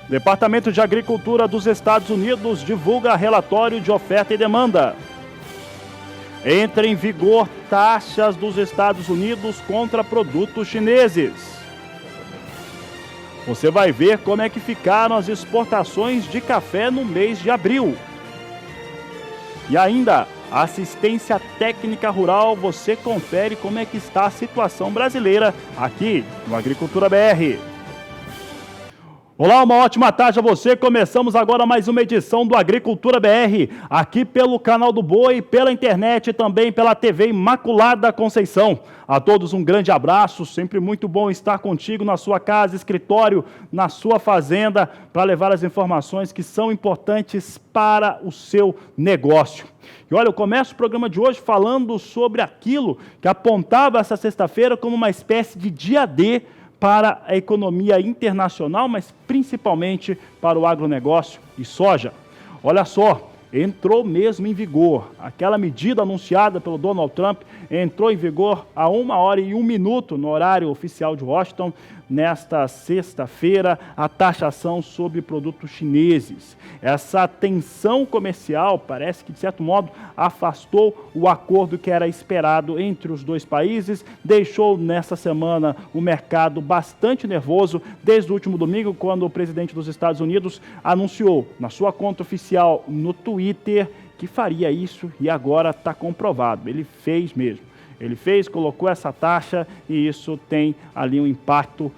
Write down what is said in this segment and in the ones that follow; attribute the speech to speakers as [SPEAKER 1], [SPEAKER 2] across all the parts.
[SPEAKER 1] Departamento de Agricultura dos Estados Unidos divulga relatório de oferta e demanda. Entra em vigor taxas dos Estados Unidos contra produtos chineses. Você vai ver como é que ficaram as exportações de café no mês de abril. E ainda, assistência técnica rural, você confere como é que está a situação brasileira aqui no Agricultura BR. Olá, uma ótima tarde a você. Começamos agora mais uma edição do Agricultura BR, aqui pelo canal do Boi, pela internet e também pela TV Imaculada Conceição. A todos um grande abraço, sempre muito bom estar contigo na sua casa, escritório, na sua fazenda, para levar as informações que são importantes para o seu negócio. E olha, eu começo o programa de hoje falando sobre aquilo que apontava essa sexta-feira como uma espécie de dia D para a economia internacional, mas principalmente para o agronegócio e soja. Olha só, entrou mesmo em vigor. Aquela medida anunciada pelo Donald Trump entrou em vigor a 1h01 no horário oficial de Washington, nesta sexta-feira, a taxação sobre produtos chineses. Essa tensão comercial parece que, de certo modo, afastou o acordo que era esperado entre os dois países, deixou nessa semana o mercado bastante nervoso, desde o último domingo, quando o presidente dos Estados Unidos anunciou na sua conta oficial no Twitter que faria isso e agora está comprovado. Ele fez mesmo. Ele fez, colocou essa taxa e isso tem ali um impacto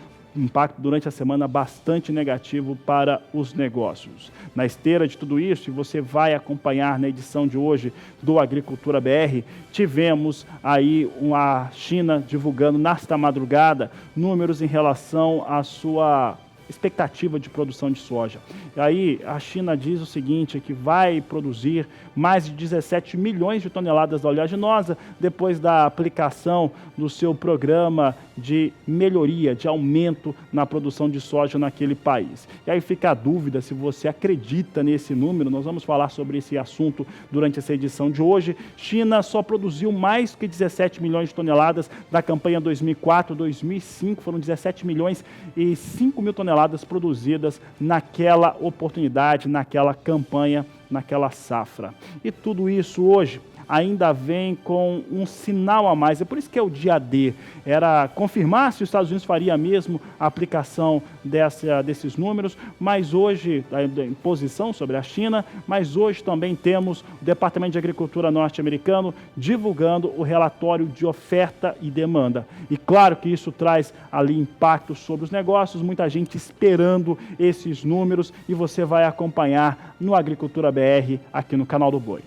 [SPEAKER 1] durante a semana bastante negativo para os negócios. Na esteira de tudo isso, e você vai acompanhar na edição de hoje do Agricultura BR, tivemos aí a China divulgando nesta madrugada números em relação à sua expectativa de produção de soja. E aí a China diz o seguinte, que vai produzir mais de 17 milhões de toneladas da oleaginosa depois da aplicação do seu programa de melhoria, de aumento na produção de soja naquele país. E aí fica a dúvida se você acredita nesse número. Nós vamos falar sobre esse assunto durante essa edição de hoje. China só produziu mais que 17 milhões de toneladas da campanha 2004-2005, foram 17 milhões e 5 mil toneladas produzidas naquela oportunidade, naquela campanha, naquela safra. E tudo isso hoje ainda vem com um sinal a mais. É por isso que é o dia D. Era confirmar se os Estados Unidos faria mesmo a aplicação desses números, mas hoje, a imposição sobre a China, mas hoje também temos o Departamento de Agricultura norte-americano divulgando o relatório de oferta e demanda. E claro que isso traz ali impacto sobre os negócios, muita gente esperando esses números e você vai acompanhar no Agricultura BR aqui no canal do Boi.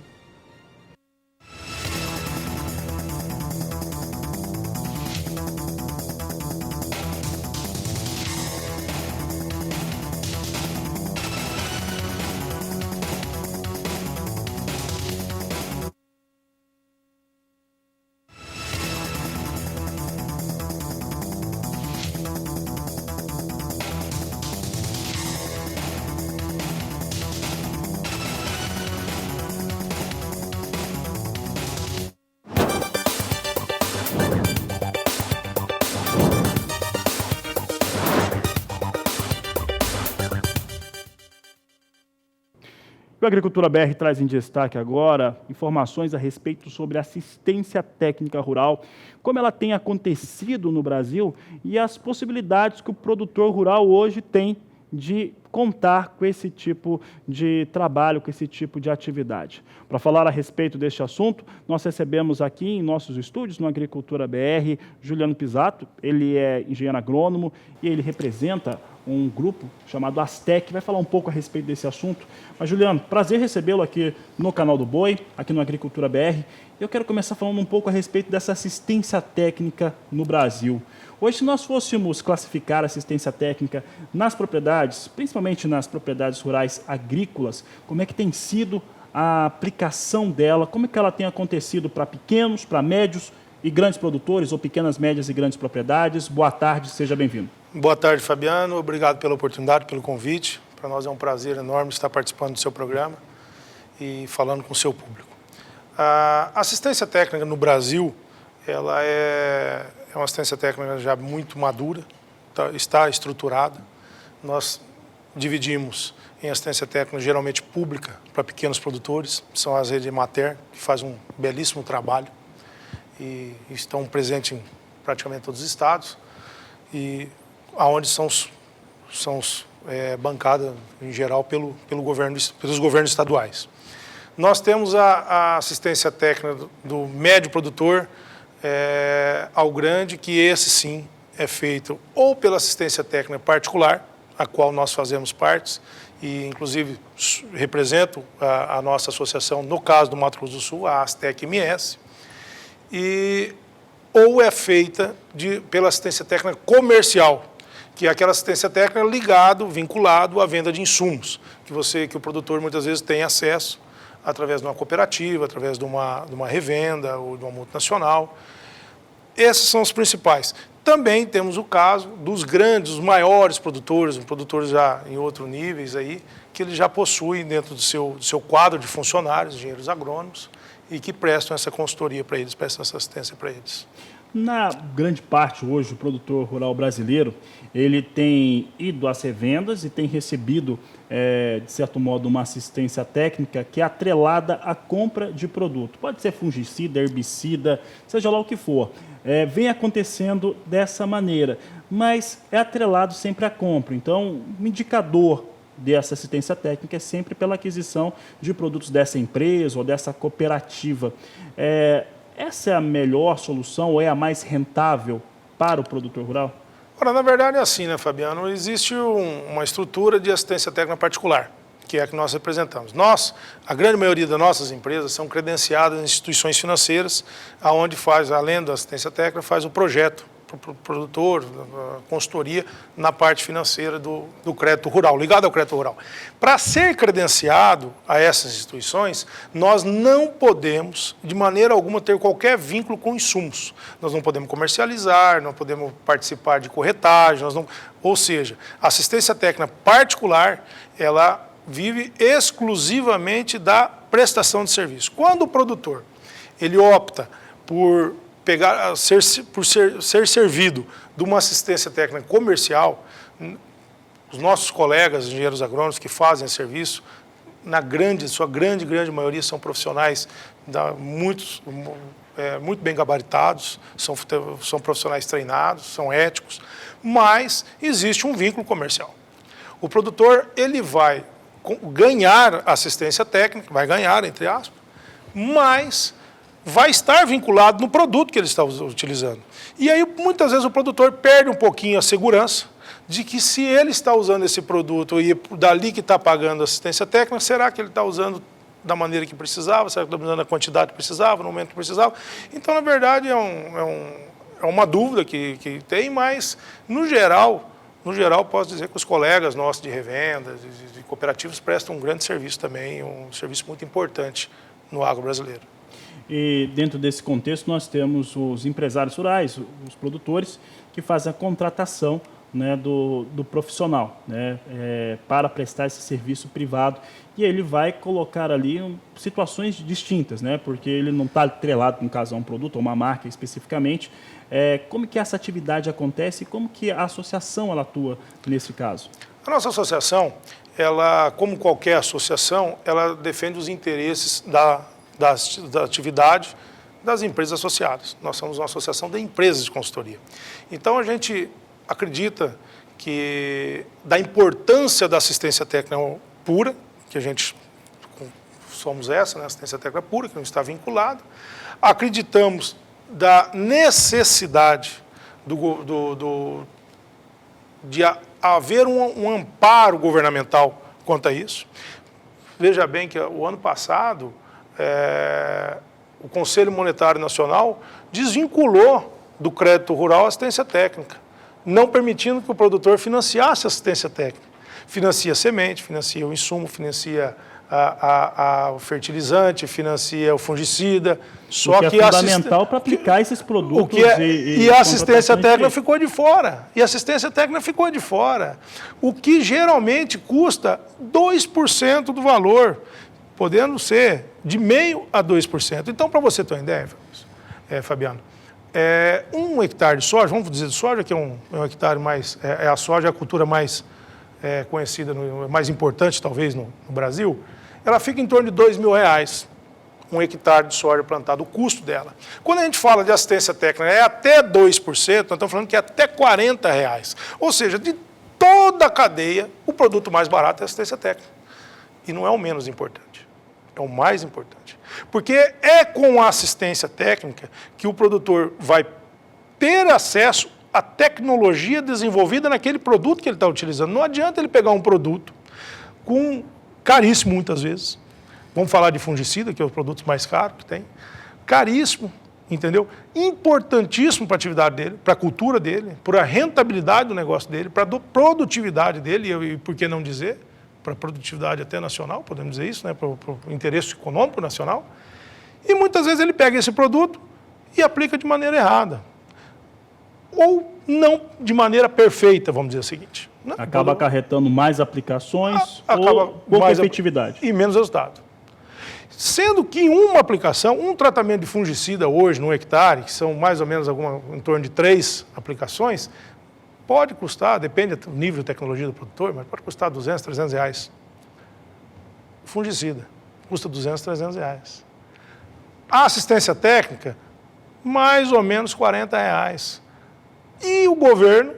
[SPEAKER 1] O Agricultura BR traz em destaque agora informações a respeito sobre assistência técnica rural, como ela tem acontecido no Brasil e as possibilidades que o produtor rural hoje tem de contar com esse tipo de trabalho, com esse tipo de atividade. Para falar a respeito deste assunto, nós recebemos aqui em nossos estúdios, no Agricultura BR, Juliano Pisato. Ele é engenheiro agrônomo e ele representa um grupo chamado Astec, vai falar um pouco a respeito desse assunto. Mas, Juliano, prazer recebê-lo aqui no canal do Boi, aqui no Agricultura BR. Eu quero começar falando um pouco a respeito dessa assistência técnica no Brasil. Hoje, se nós fôssemos classificar assistência técnica nas propriedades, principalmente nas propriedades rurais agrícolas, como é que tem sido a aplicação dela, como é que ela tem acontecido para pequenos, para médios e grandes produtores, ou pequenas, médias e grandes propriedades? Boa tarde, seja bem-vindo.
[SPEAKER 2] Boa tarde, Fabiano. Obrigado pela oportunidade, pelo convite. Para nós é um prazer enorme estar participando do seu programa e falando com o seu público. A assistência técnica no Brasil, ela é uma assistência técnica já muito madura, está estruturada. Nós dividimos em assistência técnica geralmente pública para pequenos produtores, são as redes Emater, que faz um belíssimo trabalho e estão presentes em praticamente todos os estados, e aonde são bancadas, em geral, pelos governos estaduais. Nós temos a assistência técnica do médio produtor ao grande, que esse sim é feito ou pela assistência técnica particular, a qual nós fazemos parte, e inclusive represento a nossa associação, no caso do Mato Grosso do Sul, a Astec-MS, ou é feita pela assistência técnica comercial, que é aquela assistência técnica vinculado à venda de insumos, que o produtor muitas vezes tem acesso através de uma cooperativa, através de uma revenda ou de uma multinacional. Esses são os principais. Também temos o caso dos grandes, os maiores produtores já em outros níveis aí, que eles já possuem dentro do seu quadro de funcionários, engenheiros agrônomos, e que prestam essa consultoria para eles, prestam essa assistência para eles.
[SPEAKER 1] Na grande parte hoje, o produtor rural brasileiro, ele tem ido às revendas e tem recebido, de certo modo, uma assistência técnica que é atrelada à compra de produto. Pode ser fungicida, herbicida, seja lá o que for. Vem acontecendo dessa maneira, mas é atrelado sempre à compra. Então, o indicador dessa assistência técnica é sempre pela aquisição de produtos dessa empresa ou dessa cooperativa. Essa é a melhor solução ou é a mais rentável para o produtor rural?
[SPEAKER 2] Ora, na verdade é assim, né, Fabiano? Existe uma estrutura de assistência técnica particular, que é a que nós representamos. A grande maioria das nossas empresas são credenciadas em instituições financeiras, onde além da assistência técnica, faz o projeto para o produtor, a consultoria na parte financeira do crédito rural, ligado ao crédito rural. Para ser credenciado a essas instituições, nós não podemos, de maneira alguma, ter qualquer vínculo com insumos. Nós não podemos comercializar, não podemos participar de corretagem, ou seja, a assistência técnica particular, ela vive exclusivamente da prestação de serviço. Quando o produtor ele opta por ser servido de uma assistência técnica comercial, os nossos colegas engenheiros agrônomos que fazem esse serviço, sua grande maioria são profissionais muito bem gabaritados, são profissionais treinados, são éticos, mas existe um vínculo comercial. O produtor ele vai ganhar assistência técnica, vai ganhar, entre aspas, mas vai estar vinculado no produto que ele está utilizando. E aí, muitas vezes, o produtor perde um pouquinho a segurança de que se ele está usando esse produto e dali que está pagando assistência técnica, será que ele está usando da maneira que precisava, será que está usando a quantidade que precisava, no momento que precisava? Então, na verdade, é uma dúvida que tem, mas, no geral, posso dizer que os colegas nossos de revenda, de cooperativas, prestam um grande serviço também, um serviço muito importante no agro brasileiro.
[SPEAKER 1] E dentro desse contexto nós temos os empresários rurais, os produtores, que fazem a contratação, né, do profissional, né, para prestar esse serviço privado. E ele vai colocar ali situações distintas, né, porque ele não está atrelado, no caso, a um produto ou uma marca especificamente. Como que essa atividade acontece e como que a associação ela atua nesse caso?
[SPEAKER 2] A nossa associação, ela, como qualquer associação, ela defende os interesses da atividade das empresas associadas. Nós somos uma associação de empresas de consultoria. Então, a gente acredita da importância da assistência técnica pura, que a gente somos essa, né, assistência técnica pura, que não está vinculada. Acreditamos da necessidade de haver um amparo governamental quanto a isso. Veja bem que o ano passado, o Conselho Monetário Nacional desvinculou do crédito rural a assistência técnica, não permitindo que o produtor financiasse a assistência técnica. Financia semente, financia o insumo, financia o fertilizante, financia o fungicida.
[SPEAKER 1] Só que é fundamental para aplicar esses produtos.
[SPEAKER 2] E a assistência técnica ficou de fora. O que geralmente custa 2% do valor, podendo ser de 0,5% a 2%. Então, para você ter uma ideia, Fabiano, 1 hectare de soja, vamos dizer de soja, que é um hectare mais, a soja é a cultura mais conhecida, mais importante talvez no Brasil, ela fica em torno de R$2.000, um hectare de soja plantado, o custo dela. Quando a gente fala de assistência técnica, é até 2%, nós estamos falando que é até R$40. Ou seja, de toda a cadeia, o produto mais barato é a assistência técnica. E não é o menos importante, é o mais importante. Porque é com a assistência técnica que o produtor vai ter acesso à tecnologia desenvolvida naquele produto que ele está utilizando. Não adianta ele pegar um produto caríssimo muitas vezes. Vamos falar de fungicida, que é o produto mais caro que tem. Caríssimo, entendeu? Importantíssimo para a atividade dele, para a cultura dele, para a rentabilidade do negócio dele, para a produtividade dele, e por que não dizer, para a produtividade até nacional, podemos dizer isso, né? Para o interesse econômico nacional. E muitas vezes ele pega esse produto e aplica de maneira errada. Ou não de maneira perfeita, vamos dizer o seguinte. Né?
[SPEAKER 1] Acaba acarretando mais aplicações ou pouca efetividade.
[SPEAKER 2] E menos resultado. Sendo que uma aplicação, um tratamento de fungicida hoje no hectare, que são mais ou menos em torno de 3 aplicações, pode custar, depende do nível de tecnologia do produtor, mas pode custar R$200, R$300. Fungicida custa R$200, R$300. A assistência técnica, mais ou menos R$40. E o governo,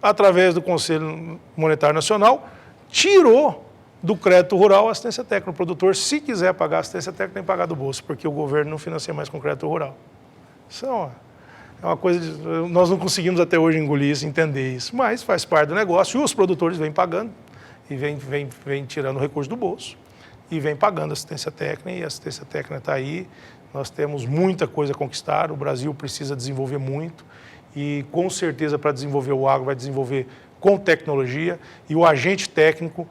[SPEAKER 2] através do Conselho Monetário Nacional, tirou do crédito rural a assistência técnica. O produtor, se quiser pagar assistência técnica, tem que pagar do bolso, porque o governo não financia mais com crédito rural. Isso é uma coisa nós não conseguimos até hoje engolir isso, entender isso, mas faz parte do negócio e os produtores vêm pagando e vêm tirando o recurso do bolso e vêm pagando assistência técnica, e a assistência técnica está aí. Nós temos muita coisa a conquistar, o Brasil precisa desenvolver muito e com certeza para desenvolver o agro vai desenvolver com tecnologia, e o agente técnico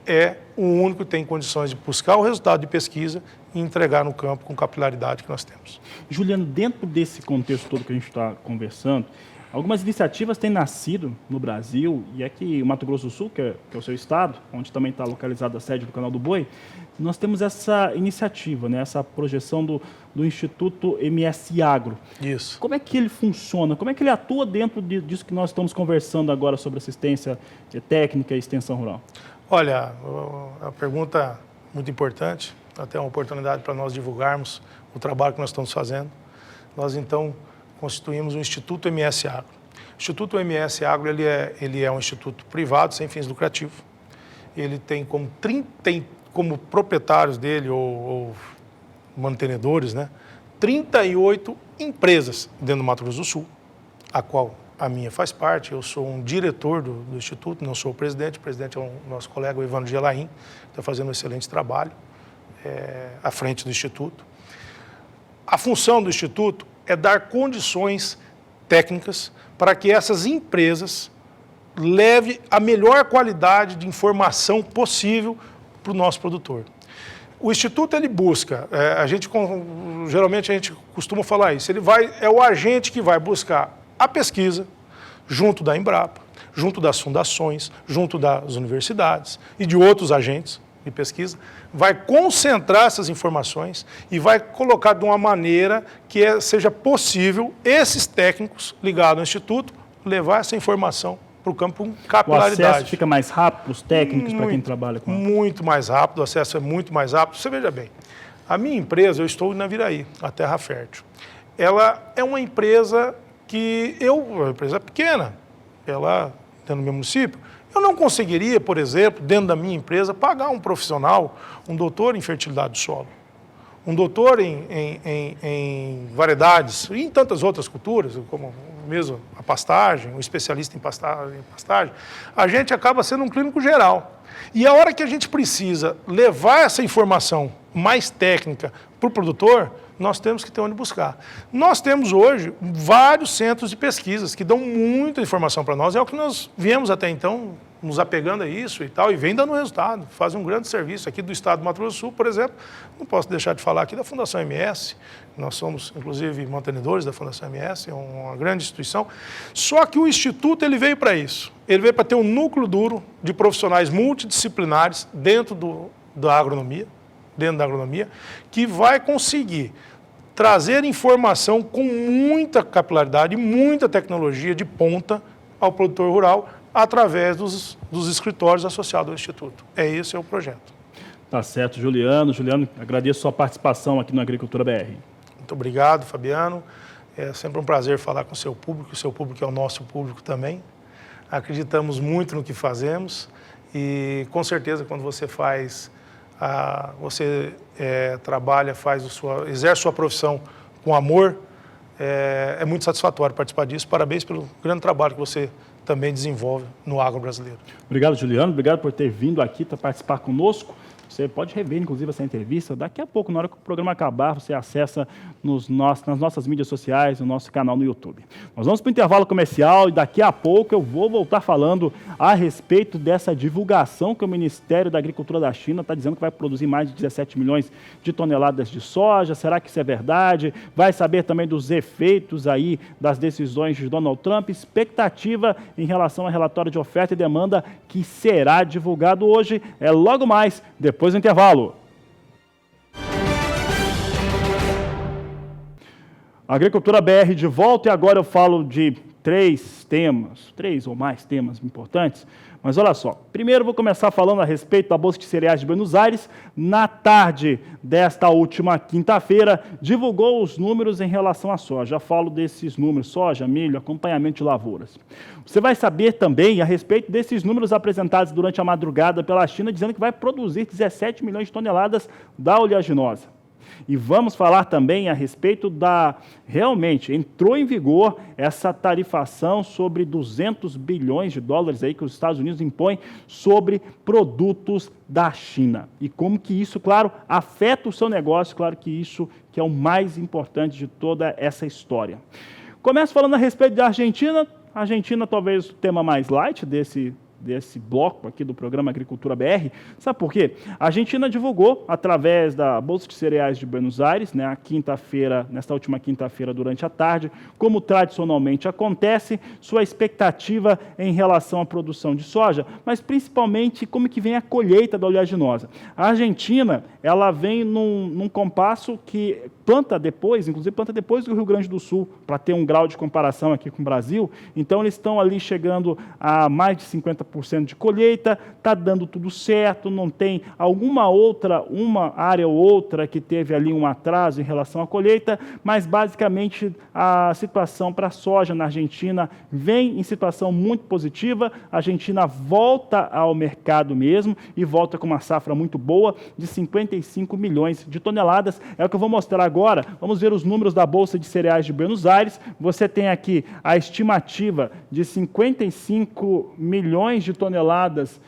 [SPEAKER 2] é o único que tem condições de buscar o resultado de pesquisa e entregar no campo com capilaridade que nós temos.
[SPEAKER 1] Juliano, dentro desse contexto todo que a gente está conversando, algumas iniciativas têm nascido no Brasil, e aqui o Mato Grosso do Sul, que é o seu estado, onde também está localizada a sede do Canal do Boi, nós temos essa iniciativa, né, essa projeção do Instituto MS Agro.
[SPEAKER 2] Isso.
[SPEAKER 1] Como é que ele funciona? Como é que ele atua dentro disso que nós estamos conversando agora sobre assistência técnica e extensão rural?
[SPEAKER 2] Olha, a pergunta muito importante, até uma oportunidade para nós divulgarmos o trabalho que nós estamos fazendo. Nós, então, constituímos o Instituto MS Agro. O Instituto MS Agro ele é um instituto privado, sem fins lucrativos. Ele tem como proprietários dele, ou mantenedores, né, 38 empresas dentro do Mato Grosso do Sul, a qual a minha faz parte. Eu sou um diretor do Instituto, não sou o presidente é o nosso colega, o Evandro Gelaim, que está fazendo um excelente trabalho à frente do Instituto. A função do Instituto é dar condições técnicas para que essas empresas levem a melhor qualidade de informação possível para o nosso produtor. O Instituto ele busca, geralmente a gente costuma falar isso, é o agente que vai buscar a pesquisa junto da Embrapa, junto das fundações, junto das universidades e de outros agentes de pesquisa, vai concentrar essas informações e vai colocar de uma maneira que seja possível esses técnicos ligados ao Instituto levar essa informação para o campo com capilaridade.
[SPEAKER 1] O acesso fica mais rápido para os técnicos, para quem trabalha com isso?
[SPEAKER 2] Muito mais rápido, o acesso é muito mais rápido. Você veja bem, a minha empresa, eu estou na Viraí, a Terra Fértil. Ela é uma empresa uma empresa pequena, ela dentro do meu município. Eu não conseguiria, por exemplo, dentro da minha empresa, pagar um profissional, um doutor em fertilidade do solo, um doutor em variedades e em tantas outras culturas, como mesmo a pastagem, um especialista em pastagem. A gente acaba sendo um clínico geral. E a hora que a gente precisa levar essa informação mais técnica para o produtor, nós temos que ter onde buscar. Nós temos hoje vários centros de pesquisas que dão muita informação para nós, é o que nós viemos até então nos apegando a isso e tal, e vem dando resultado, fazem um grande serviço. Aqui do estado do Mato Grosso do Sul, por exemplo, não posso deixar de falar aqui da Fundação MS, nós somos, inclusive, mantenedores da Fundação MS, é uma grande instituição, só que o Instituto ele veio para isso, ele veio para ter um núcleo duro de profissionais multidisciplinares dentro da agronomia, que vai conseguir trazer informação com muita capilaridade, muita tecnologia de ponta ao produtor rural, através dos escritórios associados ao Instituto. Esse é o projeto.
[SPEAKER 1] Tá certo, Juliano. Juliano, agradeço a sua participação aqui no Agricultura BR.
[SPEAKER 2] Muito obrigado, Fabiano. É sempre um prazer falar com o seu público é o nosso público também. Acreditamos muito no que fazemos e, com certeza, quando você trabalha, exerce sua profissão com amor, é muito satisfatório participar disso. Parabéns pelo grande trabalho que você também desenvolve no agro brasileiro.
[SPEAKER 1] Obrigado, Juliano. Obrigado por ter vindo aqui para participar conosco. Você pode rever, inclusive, essa entrevista. Daqui a pouco, na hora que o programa acabar, você acessa nas nossas mídias sociais, no nosso canal no YouTube. Nós vamos para o intervalo comercial e daqui a pouco eu vou voltar falando a respeito dessa divulgação que o Ministério da Agricultura da China está dizendo que vai produzir mais de 17 milhões de toneladas de soja. Será que isso é verdade? Vai saber também dos efeitos aí das decisões de Donald Trump, expectativa em relação ao relatório de oferta e demanda que será divulgado hoje. É logo mais, depois do intervalo. Agricultura BR de volta e agora eu falo de três ou mais temas importantes. Mas olha só, primeiro vou começar falando a respeito da Bolsa de Cereais de Buenos Aires. Na tarde desta última quinta-feira, divulgou os números em relação à soja. Já falo desses números, soja, milho, acompanhamento de lavouras. Você vai saber também a respeito desses números apresentados durante a madrugada pela China, dizendo que vai produzir 17 milhões de toneladas da oleaginosa. E vamos falar também a respeito realmente, entrou em vigor essa tarifação sobre 200 bilhões de dólares aí que os Estados Unidos impõem sobre produtos da China. E como que isso, claro, afeta o seu negócio, claro que isso que é o mais importante de toda essa história. Começo falando a respeito da Argentina. A Argentina talvez o tema mais light desse bloco aqui do programa Agricultura BR. Sabe por quê? A Argentina divulgou, através da Bolsa de Cereais de Buenos Aires, né, nesta última quinta-feira, durante a tarde, como tradicionalmente acontece, sua expectativa em relação à produção de soja, mas principalmente como que vem a colheita da oleaginosa. A Argentina, ela vem num compasso que planta depois do Rio Grande do Sul, para ter um grau de comparação aqui com o Brasil. Então, eles estão ali chegando a mais de 50% de colheita, está dando tudo certo, não tem uma área ou outra que teve ali um atraso em relação à colheita, mas basicamente a situação para a soja na Argentina vem em situação muito positiva. A Argentina volta ao mercado mesmo e volta com uma safra muito boa de 55 milhões de toneladas. É o que eu vou mostrar agora. Vamos ver os números da Bolsa de Cereais de Buenos Aires. Você tem aqui a estimativa de 55 milhões de toneladas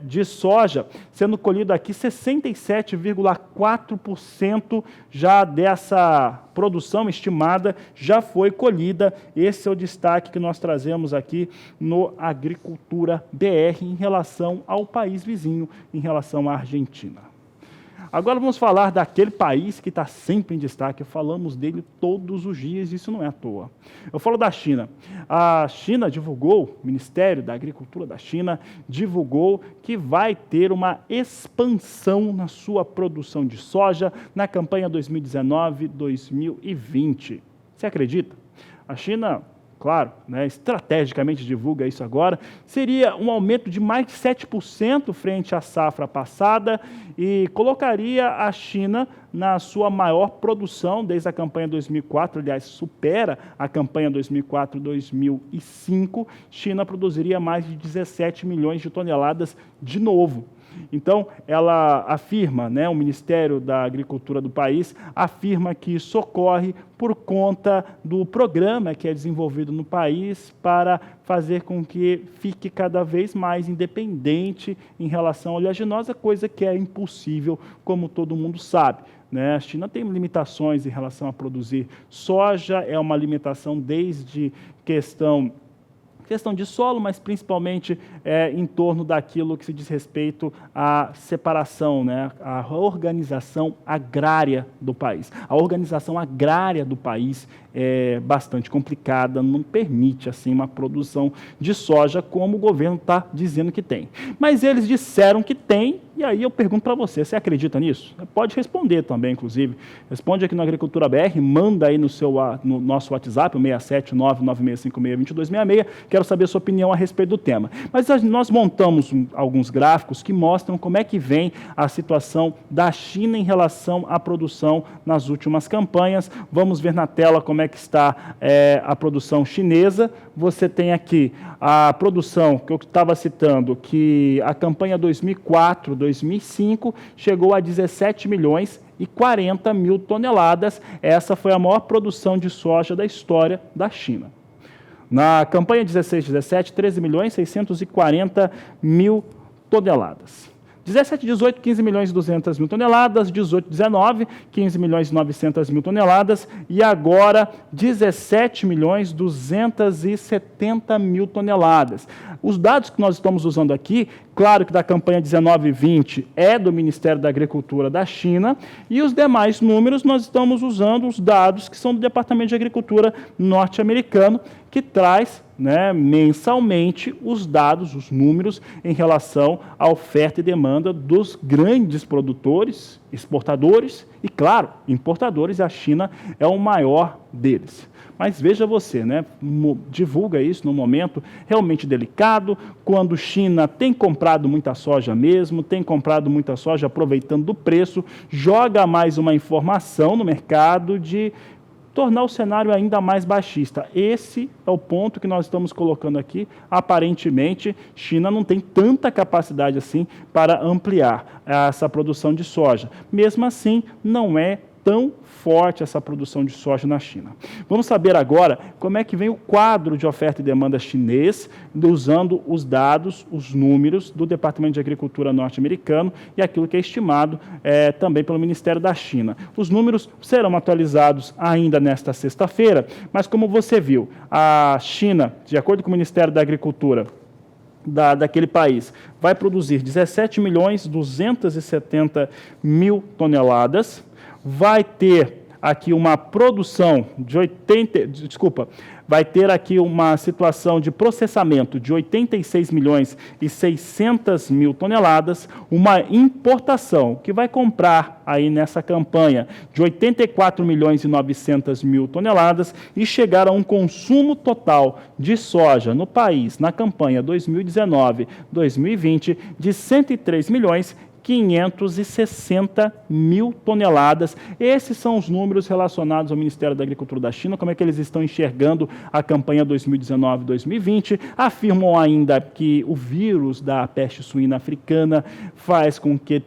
[SPEAKER 1] de soja, sendo colhido aqui 67,4% já dessa produção estimada já foi colhida. Esse é o destaque que nós trazemos aqui no Agricultura BR em relação ao país vizinho, em relação à Argentina. Agora vamos falar daquele país que está sempre em destaque. Falamos dele todos os dias, isso não é à toa. Eu falo da China. A China divulgou, o Ministério da Agricultura da China divulgou que vai ter uma expansão na sua produção de soja na campanha 2019-2020. Você acredita? A China, claro, estrategicamente divulga isso agora, seria um aumento de mais de 7% frente à safra passada e colocaria a China na sua maior produção desde a campanha 2004, aliás, supera a campanha 2004-2005. China produziria mais de 17 milhões de toneladas de novo. Então, ela afirma, o Ministério da Agricultura do país afirma que isso ocorre por conta do programa que é desenvolvido no país para fazer com que fique cada vez mais independente em relação à oleaginosa, coisa que é impossível, como todo mundo sabe. A China tem limitações em relação a produzir soja, é uma limitação desde questão de solo, mas principalmente em torno daquilo que se diz respeito à separação, à organização agrária do país. A organização agrária do país é bastante complicada, não permite assim uma produção de soja como o governo está dizendo que tem. Mas eles disseram que tem, e aí eu pergunto para você acredita nisso? Pode responder também, inclusive. Responde aqui no Agricultura BR, manda aí no nosso WhatsApp, o 67996562266, quero saber a sua opinião a respeito do tema. Mas nós montamos alguns gráficos que mostram como é que vem a situação da China em relação à produção nas últimas campanhas. Vamos ver na tela como é que está a produção chinesa. Você tem aqui a produção que eu estava citando, que a campanha 2004-2005 chegou a 17 milhões e 40 mil toneladas. Essa foi a maior produção de soja da história da China. Na campanha 16-17, 13 milhões 640 mil toneladas. 17-18, 15 milhões e 200 mil toneladas, 18-19, 15 milhões e 900 mil toneladas, e agora 17 milhões 270 mil toneladas. Os dados que nós estamos usando aqui, claro que da campanha 19-20 é do Ministério da Agricultura da China, e os demais números nós estamos usando os dados que são do Departamento de Agricultura norte-americano, que traz, né, mensalmente os dados, os números em relação à oferta e demanda dos grandes produtores, exportadores e, claro, importadores, e a China é o maior deles. Mas veja você, né, divulga isso num momento realmente delicado, quando a China tem comprado muita soja mesmo, tem comprado muita soja aproveitando do preço, joga mais uma informação no mercado de tornar o cenário ainda mais baixista. Esse é o ponto que nós estamos colocando aqui. Aparentemente, China não tem tanta capacidade assim para ampliar essa produção de soja. Mesmo assim, não é tão forte essa produção de soja na China. Vamos saber agora como é que vem o quadro de oferta e demanda chinês, usando os dados, os números do Departamento de Agricultura norte-americano e aquilo que é estimado também pelo Ministério da China. Os números serão atualizados ainda nesta sexta-feira, mas como você viu, a China, de acordo com o Ministério da Agricultura, daquele país, vai produzir 17 milhões 270 mil toneladas, vai ter aqui uma produção de vai ter aqui uma situação de processamento de 86 milhões e 600 mil toneladas, uma importação que vai comprar aí nessa campanha de 84 milhões e 900 mil toneladas e chegar a um consumo total de soja no país na campanha 2019-2020 de 103 milhões 560 mil toneladas. Esses são os números relacionados ao Ministério da Agricultura da China, como é que eles estão enxergando a campanha 2019-2020. Afirmam ainda que o vírus da peste suína africana faz com que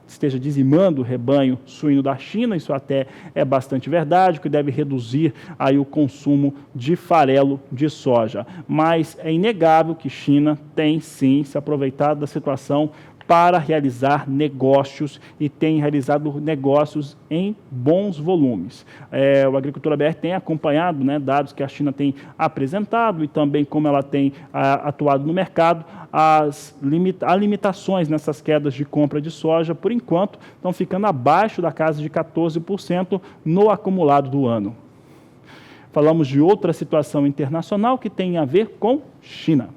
[SPEAKER 1] esteja dizimando o rebanho suíno da China, isso até é bastante verdade, que deve reduzir aí o consumo de farelo de soja. Mas é inegável que China tem sim se aproveitado da situação para realizar negócios e tem realizado negócios em bons volumes. O Agricultura BR tem acompanhado, né, dados que a China tem apresentado e também como ela tem atuado no mercado. Há limitações nessas quedas de compra de soja, por enquanto, estão ficando abaixo da casa de 14% no acumulado do ano. Falamos de outra situação internacional que tem a ver com China.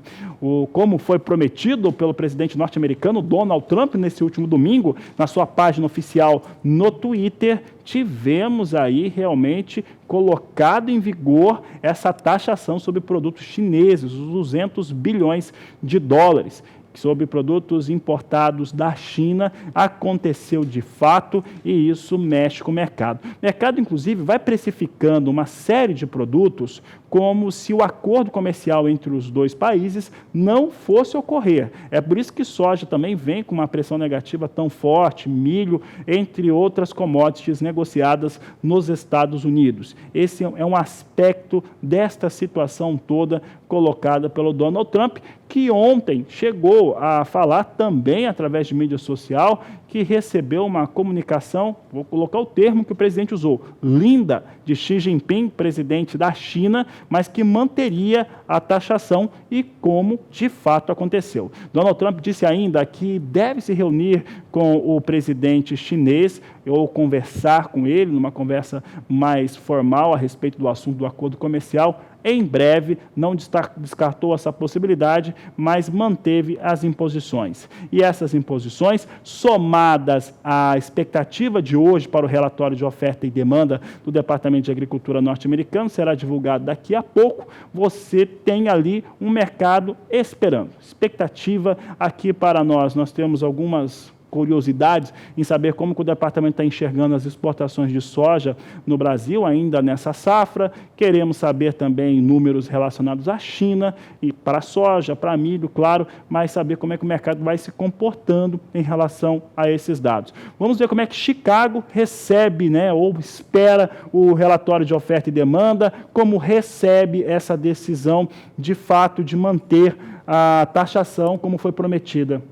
[SPEAKER 1] Como foi prometido pelo presidente norte-americano Donald Trump nesse último domingo, na sua página oficial no Twitter, tivemos aí realmente colocado em vigor essa taxação sobre produtos chineses, os 200 bilhões de dólares. Sobre produtos importados da China, aconteceu de fato e isso mexe com o mercado. O mercado, inclusive, vai precificando uma série de produtos como se o acordo comercial entre os dois países não fosse ocorrer. É por isso que soja também vem com uma pressão negativa tão forte, milho, entre outras commodities negociadas nos Estados Unidos. Esse é um aspecto desta situação toda colocada pelo Donald Trump, que ontem chegou a falar também através de mídia social que recebeu uma comunicação, vou colocar o termo que o presidente usou, linda, de Xi Jinping, presidente da China, mas que manteria a taxação e como de fato aconteceu. Donald Trump disse ainda que deve se reunir com o presidente chinês ou conversar com ele numa conversa mais formal a respeito do assunto do acordo comercial em breve, não descartou essa possibilidade, mas manteve as imposições. E essas imposições, somadas à expectativa de hoje para o relatório de oferta e demanda do Departamento de Agricultura norte-americano, será divulgado daqui a pouco, você tem ali um mercado esperando. Expectativa aqui para nós temos algumas curiosidades em saber como que o departamento está enxergando as exportações de soja no Brasil, ainda nessa safra. Queremos saber também números relacionados à China, e para a soja, para milho, claro, mas saber como é que o mercado vai se comportando em relação a esses dados. Vamos ver como é que Chicago recebe, ou espera o relatório de oferta e demanda, como recebe essa decisão, de fato, de manter a taxação como foi prometida.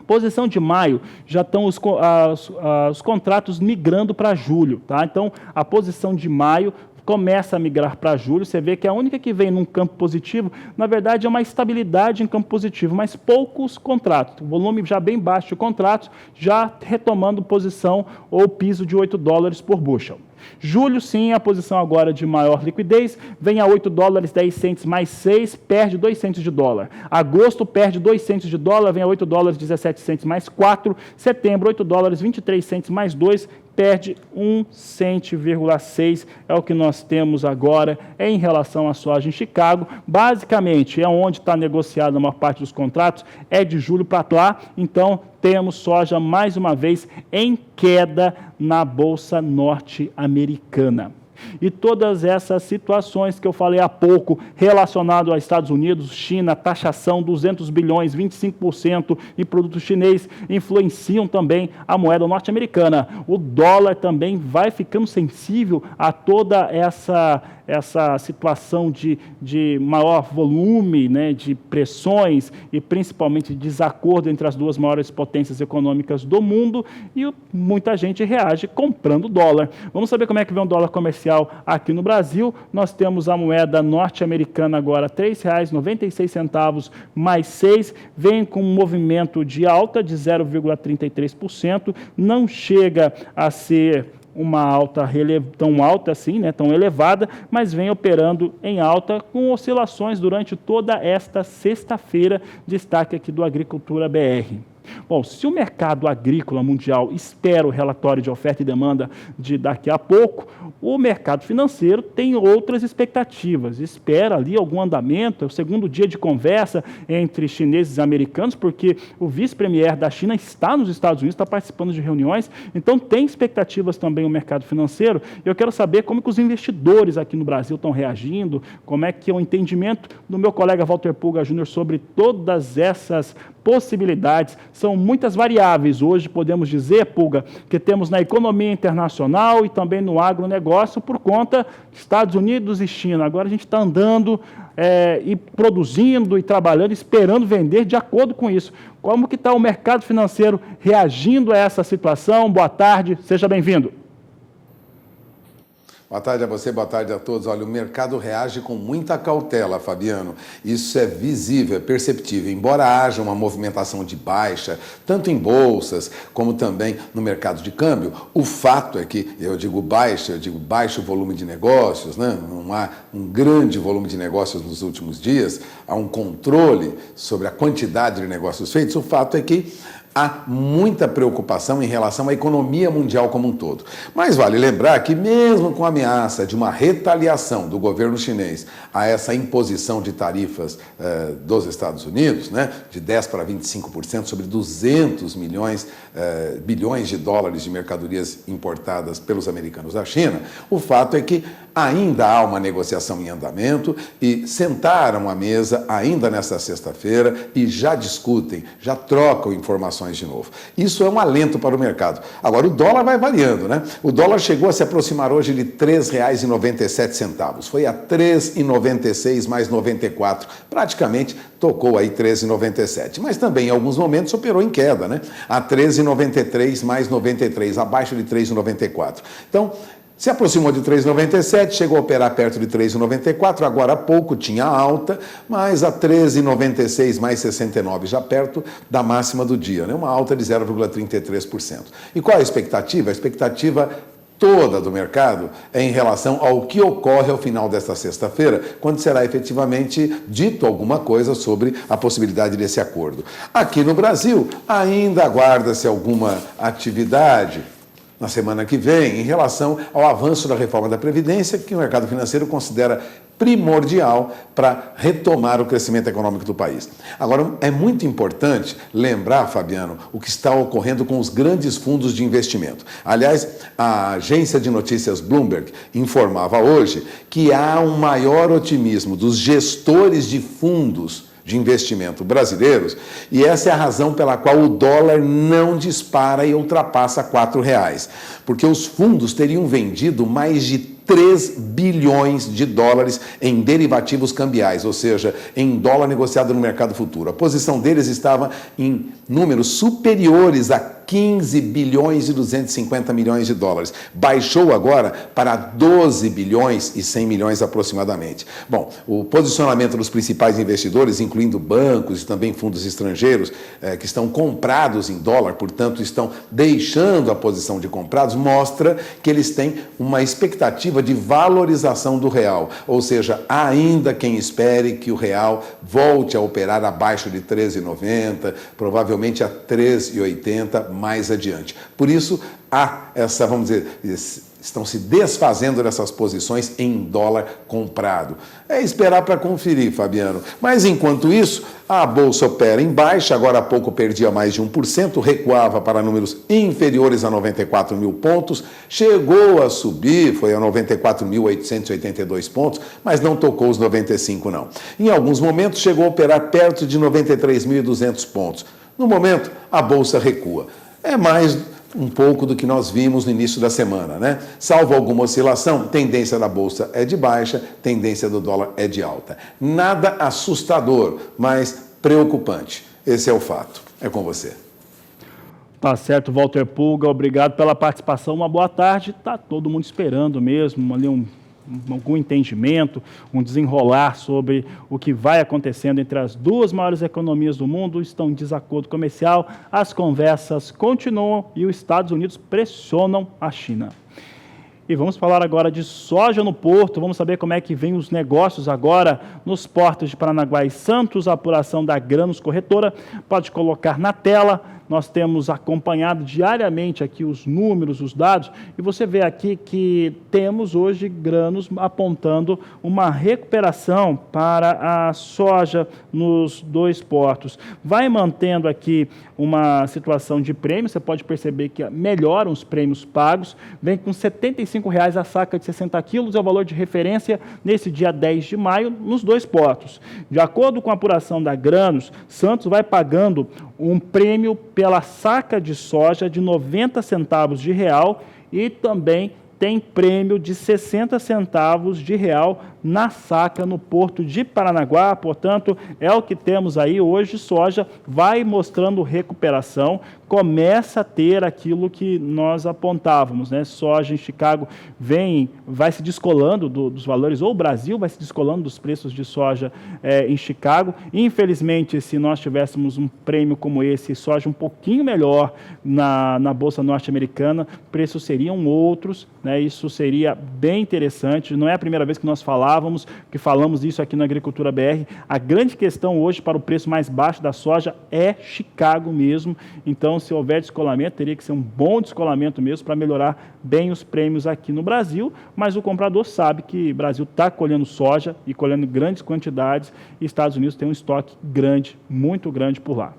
[SPEAKER 1] Posição de maio, já estão os contratos migrando para julho, tá? Então, a posição de maio começa a migrar para julho. Você vê que a única que vem num campo positivo, na verdade, é uma estabilidade em campo positivo, mas poucos contratos. O volume já bem baixo de contratos, já retomando posição ou piso de $8 por bushel. Julho, sim, a posição agora de maior liquidez, vem a $8,10 mais 6, perde 2 centes de dólar. Agosto perde 2 centes de dólar, vem a $8,17 mais 4. Setembro, $8,23 mais 2, perde 1,6 cento, é o que nós temos agora em relação à soja em Chicago. Basicamente, é onde está negociada a maior parte dos contratos, é de julho para lá, então temos soja mais uma vez em queda na Bolsa Norte-Americana. E todas essas situações que eu falei há pouco, relacionado aos Estados Unidos, China, taxação, 200 bilhões, 25% em produto chinês, influenciam também a moeda norte-americana. O dólar também vai ficando sensível a toda essa situação de maior volume, de pressões e principalmente desacordo entre as duas maiores potências econômicas do mundo, e muita gente reage comprando dólar. Vamos saber como é que vem o dólar comercial aqui no Brasil. Nós temos a moeda norte-americana agora R$ 3,96 mais 6, vem com um movimento de alta de 0,33%, não chega a ser uma alta tão alta assim, tão elevada, mas vem operando em alta com oscilações durante toda esta sexta-feira, destaque aqui do Agricultura BR. Bom, se o mercado agrícola mundial espera o relatório de oferta e demanda de daqui a pouco, o mercado financeiro tem outras expectativas, espera ali algum andamento, é o segundo dia de conversa entre chineses e americanos, porque o vice-premier da China está nos Estados Unidos, está participando de reuniões, então tem expectativas também o mercado financeiro. Eu quero saber como que os investidores aqui no Brasil estão reagindo, como é que é o entendimento do meu colega Walter Pulga Júnior sobre todas essas possibilidades. São muitas variáveis. Hoje podemos dizer, Pulga, que temos na economia internacional e também no agronegócio por conta dos Estados Unidos e China. Agora a gente está andando e produzindo e trabalhando, esperando vender de acordo com isso. Como que está o mercado financeiro reagindo a essa situação? Boa tarde, seja bem-vindo.
[SPEAKER 3] Boa tarde a você, boa tarde a todos. Olha, o mercado reage com muita cautela, Fabiano. Isso é visível, é perceptível. Embora haja uma movimentação de baixa, tanto em bolsas como também no mercado de câmbio, o fato é que, eu digo baixo volume de negócios, não há um grande volume de negócios nos últimos dias, há um controle sobre a quantidade de negócios feitos. O fato é que há muita preocupação em relação à economia mundial como um todo. Mas vale lembrar que mesmo com a ameaça de uma retaliação do governo chinês a essa imposição de tarifas dos Estados Unidos, de 10% para 25% sobre 200 bilhões de dólares de mercadorias importadas pelos americanos da China, o fato é que ainda há uma negociação em andamento e sentaram à mesa ainda nesta sexta-feira e já discutem, já trocam informações de novo. Isso é um alento para o mercado. Agora, o dólar vai variando, O dólar chegou a se aproximar hoje de R$ 3,97. Foi a R$ 3,96 mais 94. Praticamente tocou aí R$ 3,97. Mas também, em alguns momentos, operou em queda, A R$ 3,93 mais 93, abaixo de R$ 3,94. Então, se aproximou de 3,97, chegou a operar perto de 3,94, agora há pouco tinha alta, mas a 13,96 mais 69, já perto da máxima do dia, Uma alta de 0,33%. E qual é a expectativa? A expectativa toda do mercado é em relação ao que ocorre ao final desta sexta-feira, quando será efetivamente dito alguma coisa sobre a possibilidade desse acordo. Aqui no Brasil, ainda aguarda-se alguma atividade na semana que vem em relação ao avanço da reforma da Previdência, que o mercado financeiro considera primordial para retomar o crescimento econômico do país. Agora, é muito importante lembrar, Fabiano, o que está ocorrendo com os grandes fundos de investimento. Aliás, a agência de notícias Bloomberg informava hoje que há um maior otimismo dos gestores de fundos de investimento brasileiros, e essa é a razão pela qual o dólar não dispara e ultrapassa R$4, porque os fundos teriam vendido mais de 3 bilhões de dólares em derivativos cambiais, ou seja, em dólar negociado no mercado futuro. A posição deles estava em números superiores a 15 bilhões e 250 milhões de dólares. Baixou agora para 12 bilhões e 100 milhões aproximadamente. Bom, o posicionamento dos principais investidores, incluindo bancos e também fundos estrangeiros, que estão comprados em dólar, portanto, estão deixando a posição de comprados, mostra que eles têm uma expectativa de valorização do real, ou seja, há ainda quem espere que o real volte a operar abaixo de 13,90, provavelmente a 13,80 mais adiante. Por isso, há essa, vamos dizer, estão se desfazendo dessas posições em dólar comprado. É esperar para conferir, Fabiano. Mas, enquanto isso, a Bolsa opera em baixa, agora há pouco perdia mais de 1%, recuava para números inferiores a 94 mil pontos, chegou a subir, foi a 94.882 pontos, mas não tocou os 95 não. Em alguns momentos chegou a operar perto de 93.200 pontos. No momento, a Bolsa recua. É mais um pouco do que nós vimos no início da semana, né? Salvo alguma oscilação, tendência da Bolsa é de baixa, tendência do dólar é de alta. Nada assustador, mas preocupante. Esse é o fato. É com você.
[SPEAKER 1] Tá certo, Walter Pulga, obrigado pela participação, uma boa tarde. Tá todo mundo esperando mesmo ali algum entendimento, um desenrolar sobre o que vai acontecendo entre as duas maiores economias do mundo. Estão em desacordo comercial, as conversas continuam e os Estados Unidos pressionam a China. E vamos falar agora de soja no porto, vamos saber como é que vem os negócios agora nos portos de Paranaguá e Santos, a apuração da Grãos Corretora, pode colocar na tela. Nós temos acompanhado diariamente aqui os números, os dados, e você vê aqui que temos hoje Grãos apontando uma recuperação para a soja nos dois portos. Vai mantendo aqui uma situação de prêmio, você pode perceber que melhoram os prêmios pagos, vem com R$ 75,00 a saca de 60 quilos, é o valor de referência nesse dia 10 de maio nos dois portos. De acordo com a apuração da Grãos, Santos vai pagando um prêmio pela saca de soja de 90 centavos de real e também tem prêmio de 60 centavos de real na saca no porto de Paranaguá. Portanto, é o que temos aí hoje. Soja vai mostrando recuperação, começa a ter aquilo que nós apontávamos, né? Soja em Chicago vai se descolando dos valores, ou o Brasil vai se descolando dos preços de soja em Chicago. Infelizmente, se nós tivéssemos um prêmio como esse, soja um pouquinho melhor na Bolsa Norte-Americana, preços seriam outros, né? Isso seria bem interessante. Não é a primeira vez que nós falamos isso aqui na Agricultura BR. A grande questão hoje para o preço mais baixo da soja é Chicago mesmo. Então, se houver descolamento, teria que ser um bom descolamento mesmo para melhorar bem os prêmios aqui no Brasil, mas o comprador sabe que o Brasil está colhendo soja e colhendo grandes quantidades e Estados Unidos tem um estoque grande, muito grande por lá.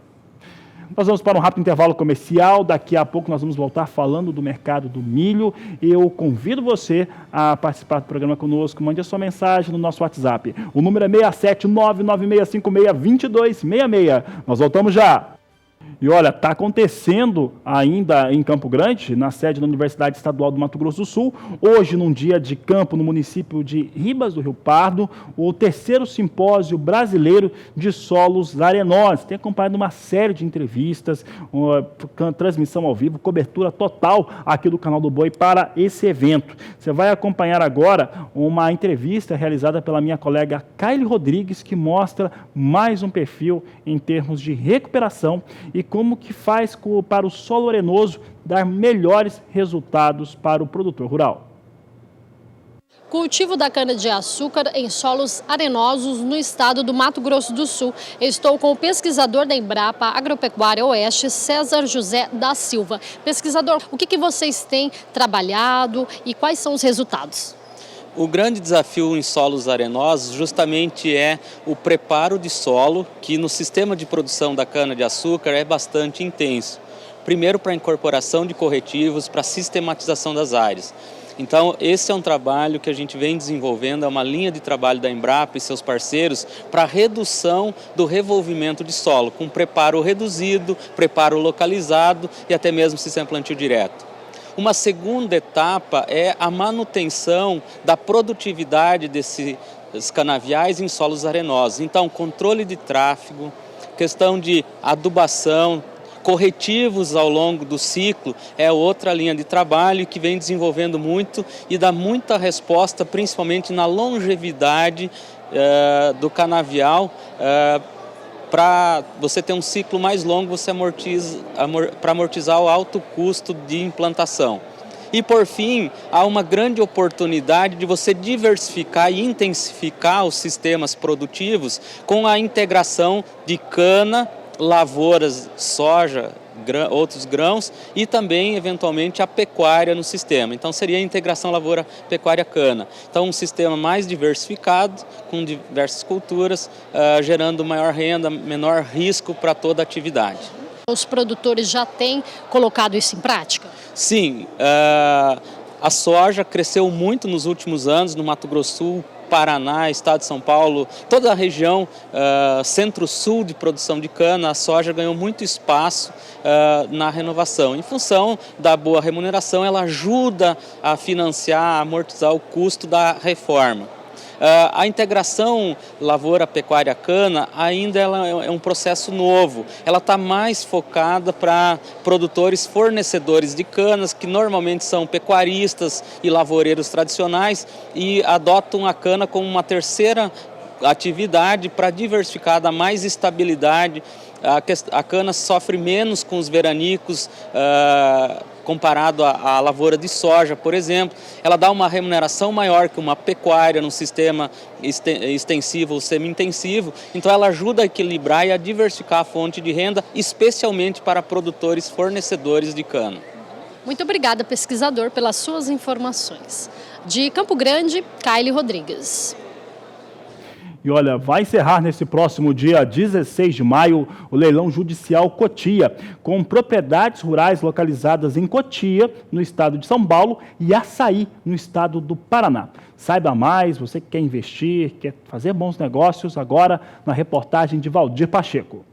[SPEAKER 1] Nós vamos para um rápido intervalo comercial, daqui a pouco nós vamos voltar falando do mercado do milho. Eu convido você a participar do programa conosco, mande a sua mensagem no nosso WhatsApp. O número é 67996562266. Nós voltamos já. E olha, está acontecendo ainda em Campo Grande, na sede da Universidade Estadual do Mato Grosso do Sul, hoje num dia de campo no município de Ribas do Rio Pardo, o 3º Simpósio Brasileiro de Solos Arenosos. Tem acompanhado uma série de entrevistas, transmissão ao vivo, cobertura total aqui do Canal do Boi para esse evento. Você vai acompanhar agora uma entrevista realizada pela minha colega Kaile Rodrigues, que mostra mais um perfil em termos de recuperação e como que faz para o solo arenoso dar melhores resultados para o produtor rural.
[SPEAKER 4] Cultivo da cana-de-açúcar em solos arenosos no estado do Mato Grosso do Sul. Estou com o pesquisador da Embrapa Agropecuária Oeste, César José da Silva. Pesquisador, o que vocês têm trabalhado e quais são os resultados?
[SPEAKER 5] O grande desafio em solos arenosos justamente é o preparo de solo, que no sistema de produção da cana-de-açúcar é bastante intenso. Primeiro para a incorporação de corretivos, para a sistematização das áreas. Então, esse é um trabalho que a gente vem desenvolvendo, é uma linha de trabalho da Embrapa e seus parceiros para a redução do revolvimento de solo, com preparo reduzido, preparo localizado e até mesmo sistema plantio direto. Uma segunda etapa é a manutenção da produtividade desses canaviais em solos arenosos. Então, controle de tráfego, questão de adubação, corretivos ao longo do ciclo é outra linha de trabalho que vem desenvolvendo muito e dá muita resposta, principalmente na longevidade do canavial. Para você ter um ciclo mais longo, você para amortizar o alto custo de implantação. E por fim, há uma grande oportunidade de você diversificar e intensificar os sistemas produtivos com a integração de cana, lavouras, soja, outros grãos e também, eventualmente, a pecuária no sistema. Então, seria a integração lavoura, pecuária, cana. Então, um sistema mais diversificado, com diversas culturas, gerando maior renda, menor risco para toda a atividade.
[SPEAKER 4] Os produtores já têm colocado isso em prática?
[SPEAKER 5] Sim, a soja cresceu muito nos últimos anos no Mato Grosso do Sul, Paraná, estado de São Paulo, toda a região centro-sul de produção de cana, a soja ganhou muito espaço na renovação. Em função da boa remuneração, ela ajuda a financiar, a amortizar o custo da reforma. A integração lavoura-pecuária-cana ainda é um processo novo. Ela está mais focada para produtores fornecedores de canas, que normalmente são pecuaristas e lavoureiros tradicionais e adotam a cana como uma terceira atividade para diversificar, dar mais estabilidade. A cana sofre menos com os veranicos, comparado à lavoura de soja, por exemplo. Ela dá uma remuneração maior que uma pecuária no sistema extensivo ou semi-intensivo, então ela ajuda a equilibrar e a diversificar a fonte de renda, especialmente para produtores fornecedores de cana.
[SPEAKER 4] Muito obrigada, pesquisador, pelas suas informações. De Campo Grande, Kaile Rodrigues.
[SPEAKER 1] E olha, vai encerrar nesse próximo dia 16 de maio o leilão judicial Cotia, com propriedades rurais localizadas em Cotia, no estado de São Paulo, e Açaí, no estado do Paraná. Saiba mais, você que quer investir, quer fazer bons negócios, agora na reportagem de Valdir Pacheco.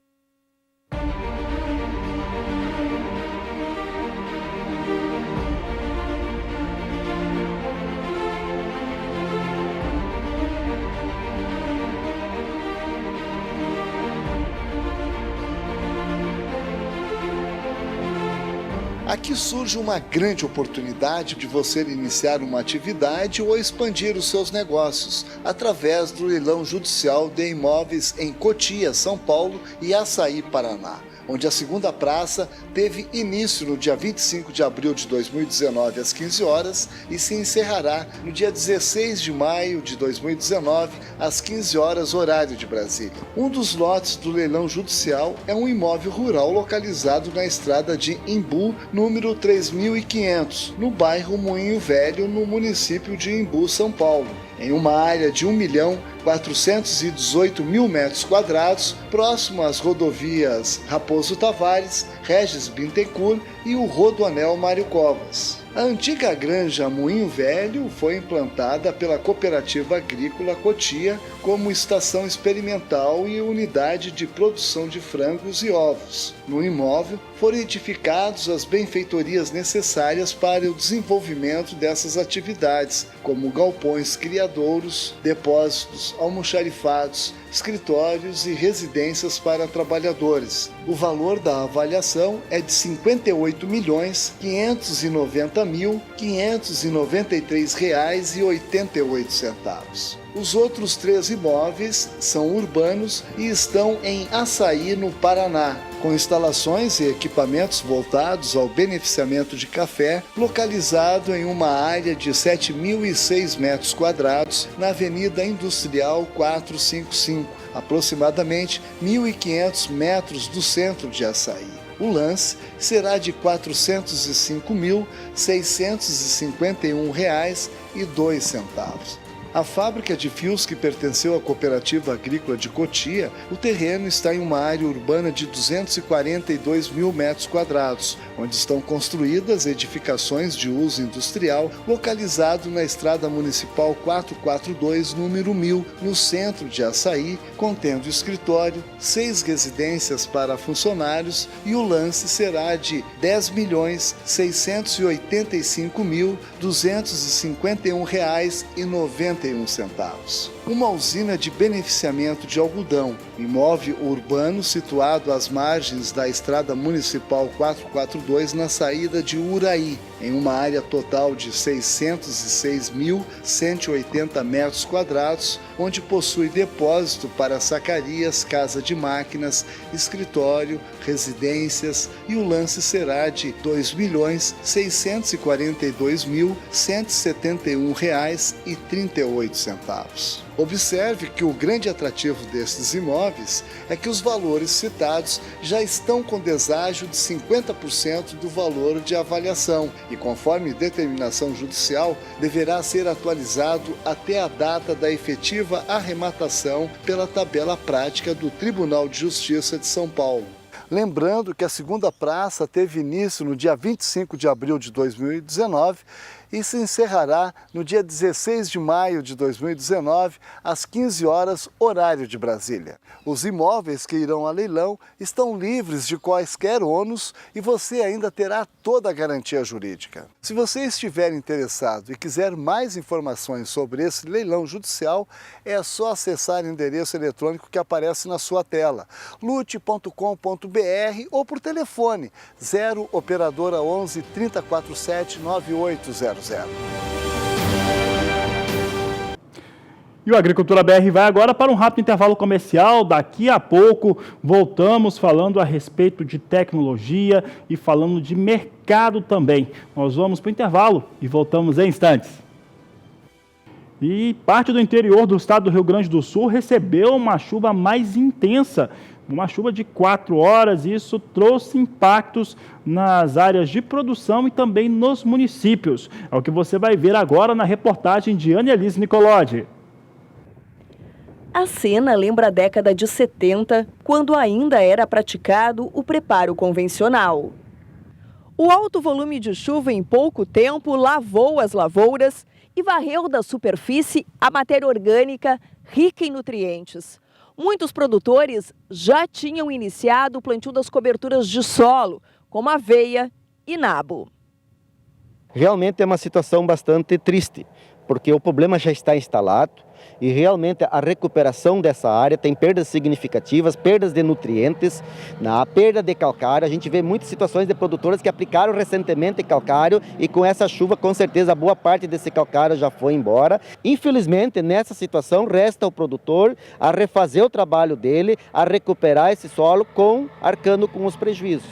[SPEAKER 6] Aqui surge uma grande oportunidade de você iniciar uma atividade ou expandir os seus negócios através do leilão judicial de imóveis em Cotia, São Paulo e Açaí, Paraná, onde a segunda praça teve início no dia 25 de abril de 2019 às 15 horas e se encerrará no dia 16 de maio de 2019 às 15 horas, horário de Brasília. Um dos lotes do leilão judicial é um imóvel rural localizado na estrada de Imbu, número 3500, no bairro Moinho Velho, no município de Imbu, São Paulo, em uma área de 1.418.000 metros quadrados, próximo às rodovias Raposo Tavares, Regis Bittencourt e o Rodoanel Mário Covas. A antiga granja Moinho Velho foi implantada pela Cooperativa Agrícola Cotia como estação experimental e unidade de produção de frangos e ovos. No imóvel foram edificadas as benfeitorias necessárias para o desenvolvimento dessas atividades, como galpões criadouros, depósitos, almoxarifados, escritórios e residências para trabalhadores. O valor da avaliação é de R$ 58.590.593,88. Os outros 3 imóveis são urbanos e estão em Açaí, no Paraná. com instalações e equipamentos voltados ao beneficiamento de café, localizado em uma área de 7.006 metros quadrados na Avenida Industrial 455, aproximadamente 1.500 metros do centro de Açaí. O lance será de R$ 405.651,02. A fábrica de fios, que pertenceu à Cooperativa Agrícola de Cotia, o terreno está em uma área urbana de 242 mil metros quadrados, onde estão construídas edificações de uso industrial, localizado na Estrada Municipal 442, número 1000, no centro de Açaí, contendo escritório, 6 residências para funcionários, e o lance será de R$ 10.685.251,91. Uma usina de beneficiamento de algodão, imóvel urbano situado às margens da Estrada Municipal 442 na saída de Uraí, em uma área total de 606.180 metros quadrados, onde possui depósito para sacarias, casa de máquinas, escritório, residências, e o lance será de R$ 2.642.171,38. Observe que o grande atrativo destes imóveis é que os valores citados já estão com deságio de 50% do valor de avaliação e, conforme determinação judicial, deverá ser atualizado até a data da efetiva arrematação pela tabela prática do Tribunal de Justiça de São Paulo. Lembrando que a segunda praça teve início no dia 25 de abril de 2019 e se encerrará no dia 16 de maio de 2019, às 15 horas, horário de Brasília. Os imóveis que irão a leilão estão livres de quaisquer ônus e você ainda terá toda a garantia jurídica. Se você estiver interessado e quiser mais informações sobre esse leilão judicial, é só acessar o endereço eletrônico que aparece na sua tela, lute.com.br, ou por telefone 0 operadora 11 3047 9800.
[SPEAKER 1] E o Agricultura BR vai agora para um rápido intervalo comercial. Daqui a pouco voltamos falando a respeito de tecnologia e falando de mercado também. Nós vamos para o intervalo e voltamos em instantes. E parte do interior do estado do Rio Grande do Sul recebeu uma chuva mais intensa. Uma chuva de 4 horas, e isso trouxe impactos nas áreas de produção e também nos municípios. É o que você vai ver agora na reportagem de Annelise Nicolodi.
[SPEAKER 7] A cena lembra a década de 70, quando ainda era praticado o preparo convencional. O alto volume de chuva em pouco tempo lavou as lavouras e varreu da superfície a matéria orgânica rica em nutrientes. Muitos produtores já tinham iniciado o plantio das coberturas de solo, como aveia e nabo.
[SPEAKER 8] Realmente é uma situação bastante triste, porque o problema já está instalado e realmente a recuperação dessa área tem perdas significativas, perdas de nutrientes, na perda de calcário. A gente vê muitas situações de produtores que aplicaram recentemente calcário e com essa chuva, com certeza, boa parte desse calcário já foi embora. Infelizmente, nessa situação, resta ao produtor a refazer o trabalho dele, a recuperar esse solo, arcando com os prejuízos.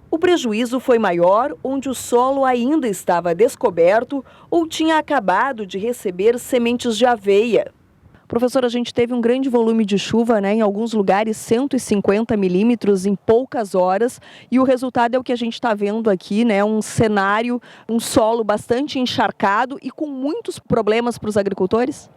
[SPEAKER 7] O prejuízo foi maior onde o solo ainda estava descoberto ou tinha acabado de receber sementes de aveia. Professor, a gente teve um grande volume de chuva, em alguns lugares 150 milímetros em poucas horas, e o resultado é o que a gente está vendo aqui, um cenário, um solo bastante encharcado e com muitos problemas para os agricultores?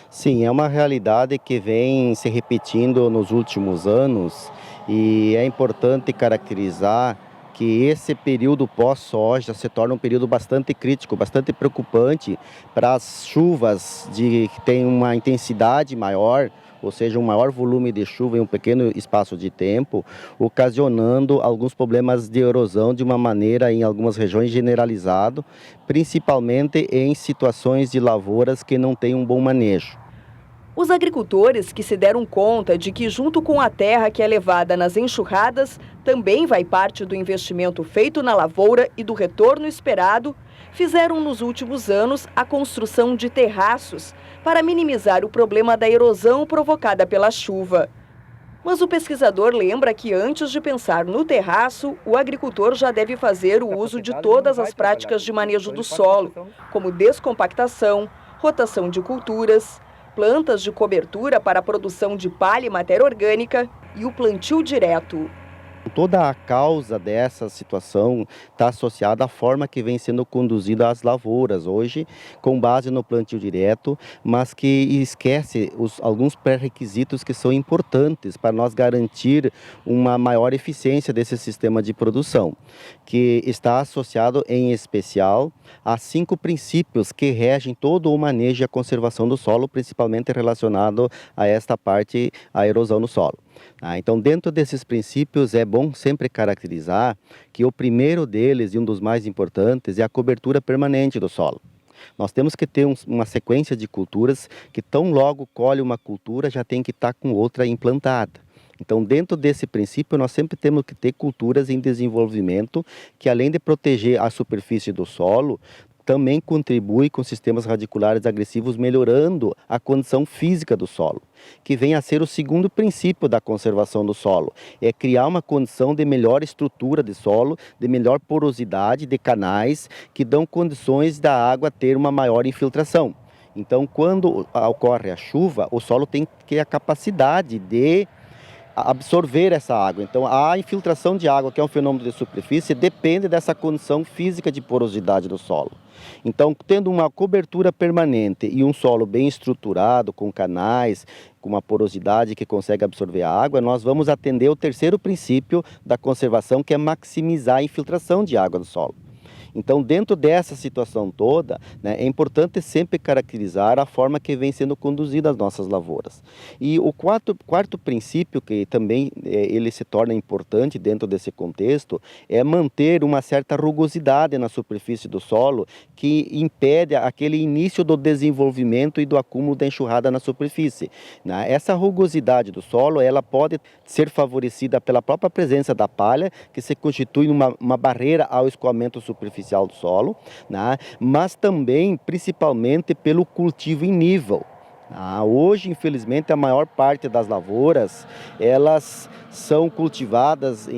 [SPEAKER 8] Sim, é uma realidade que vem se repetindo nos últimos anos e é importante caracterizar que esse período pós-soja se torna um período bastante crítico, bastante preocupante para as chuvas que têm uma intensidade maior, ou seja, um maior volume de chuva em um pequeno espaço de tempo, ocasionando alguns problemas de erosão de uma maneira, em algumas regiões, generalizado, principalmente em situações de lavouras que não têm um bom manejo.
[SPEAKER 7] Os agricultores que se deram conta de que, junto com a terra que é levada nas enxurradas, também vai parte do investimento feito na lavoura e do retorno esperado, fizeram nos últimos anos a construção de terraços para minimizar o problema da erosão provocada pela chuva. Mas o pesquisador lembra que antes de pensar no terraço, o agricultor já deve fazer o uso de todas as práticas de manejo do solo, como descompactação, rotação de culturas, plantas de cobertura para a produção de palha e matéria orgânica e o plantio direto.
[SPEAKER 8] Toda a causa dessa situação está associada à forma que vem sendo conduzida as lavouras hoje, com base no plantio direto, mas que esquece alguns pré-requisitos que são importantes para nós garantir uma maior eficiência desse sistema de produção, que está associado em especial a 5 princípios que regem todo o manejo e a conservação do solo, principalmente relacionado a esta parte, a erosão no solo. Então, dentro desses princípios, é bom sempre caracterizar que o primeiro deles, e um dos mais importantes, é a cobertura permanente do solo. Nós temos que ter uma sequência de culturas que tão logo colhe uma cultura, já tem que estar com outra implantada. Então, dentro desse princípio, nós sempre temos que ter culturas em desenvolvimento que, além de proteger a superfície do solo, também contribui com sistemas radiculares agressivos, melhorando a condição física do solo, que vem a ser o segundo princípio da conservação do solo, é criar uma condição de melhor estrutura de solo, de melhor porosidade de canais, que dão condições da água ter uma maior infiltração. Então, quando ocorre a chuva, o solo tem que ter a capacidade de absorver essa água. Então, a infiltração de água, que é um fenômeno de superfície, depende dessa condição física de porosidade do solo. Então, tendo uma cobertura permanente e um solo bem estruturado, com canais, com uma porosidade que consegue absorver a água, nós vamos atender o terceiro princípio da conservação, que é maximizar a infiltração de água do solo. Então, dentro dessa situação toda, é importante sempre caracterizar a forma que vem sendo conduzida as nossas lavouras. E o quarto princípio, que também ele se torna importante dentro desse contexto, é manter uma certa rugosidade na superfície do solo, que impede aquele início do desenvolvimento e do acúmulo da enxurrada na superfície. Essa rugosidade do solo, ela pode ser favorecida pela própria presença da palha, que se constitui uma barreira ao escoamento superficial do solo, mas também, principalmente, pelo cultivo em nível. Hoje, infelizmente, a maior parte das lavouras, elas são cultivadas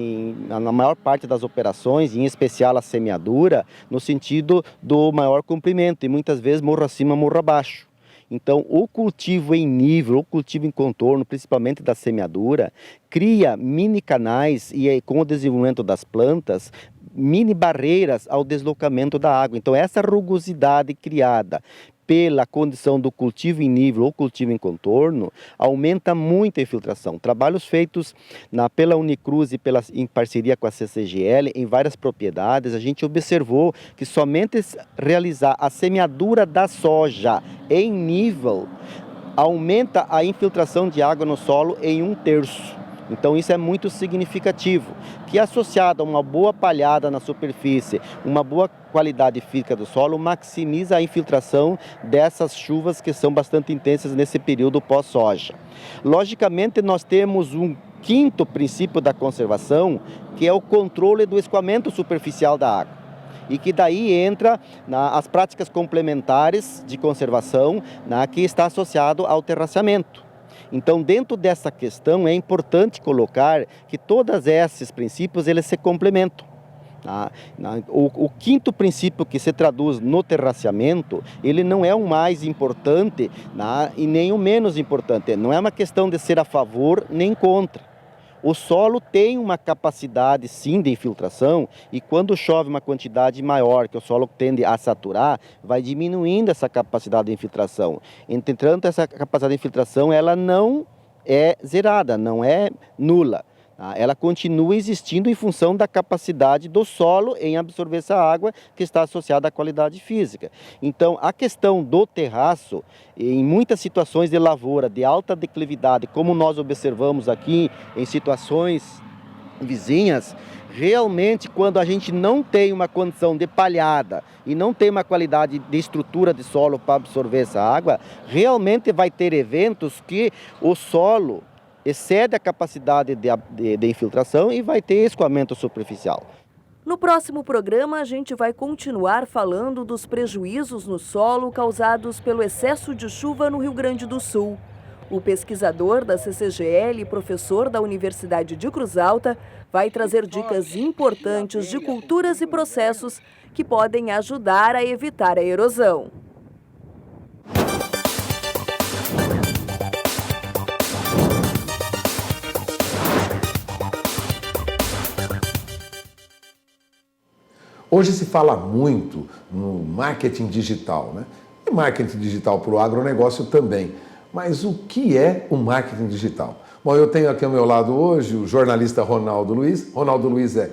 [SPEAKER 8] na maior parte das operações, em especial a semeadura, no sentido do maior comprimento, e muitas vezes morro acima, morro abaixo. Então, o cultivo em nível, o cultivo em contorno, principalmente da semeadura, cria mini canais e, com o desenvolvimento das plantas, mini barreiras ao deslocamento da água. Então, essa rugosidade criada pela condição do cultivo em nível ou cultivo em contorno, aumenta muito a infiltração. Trabalhos feitos pela Unicruz e em parceria com a CCGL, em várias propriedades, a gente observou que somente realizar a semeadura da soja em nível aumenta a infiltração de água no solo em 1/3. Então isso é muito significativo, que associado a uma boa palhada na superfície, uma boa qualidade física do solo, maximiza a infiltração dessas chuvas que são bastante intensas nesse período pós-soja. Logicamente, nós temos um quinto princípio da conservação, que é o controle do escoamento superficial da água. E que daí entra as práticas complementares de conservação, que está associado ao terraceamento. Então, dentro dessa questão, é importante colocar que todos esses princípios eles se complementam. O quinto princípio, que se traduz no terraceamento, ele não é o mais importante e nem o menos importante. Não é uma questão de ser a favor nem contra. O solo tem uma capacidade, sim, de infiltração, e quando chove uma quantidade maior, que o solo tende a saturar, vai diminuindo essa capacidade de infiltração. Entretanto, essa capacidade de infiltração, ela não é zerada, não é nula. Ela continua existindo em função da capacidade do solo em absorver essa água, que está associada à qualidade física. Então, a questão do terraço, em muitas situações de lavoura de alta declividade, como nós observamos aqui em situações vizinhas, realmente, quando a gente não tem uma condição de palhada e não tem uma qualidade de estrutura de solo para absorver essa água, realmente vai ter eventos que o solo excede a capacidade de infiltração e vai ter escoamento superficial.
[SPEAKER 7] No próximo programa, a gente vai continuar falando dos prejuízos no solo causados pelo excesso de chuva no Rio Grande do Sul. O pesquisador da CCGL e professor da Universidade de Cruz Alta vai trazer dicas importantes de culturas e processos que podem ajudar a evitar a erosão.
[SPEAKER 3] Hoje se fala muito no marketing digital, né? E marketing digital para o agronegócio também. Mas o que é o marketing digital? Bom, eu tenho aqui ao meu lado hoje o jornalista Ronaldo Luiz. Ronaldo Luiz é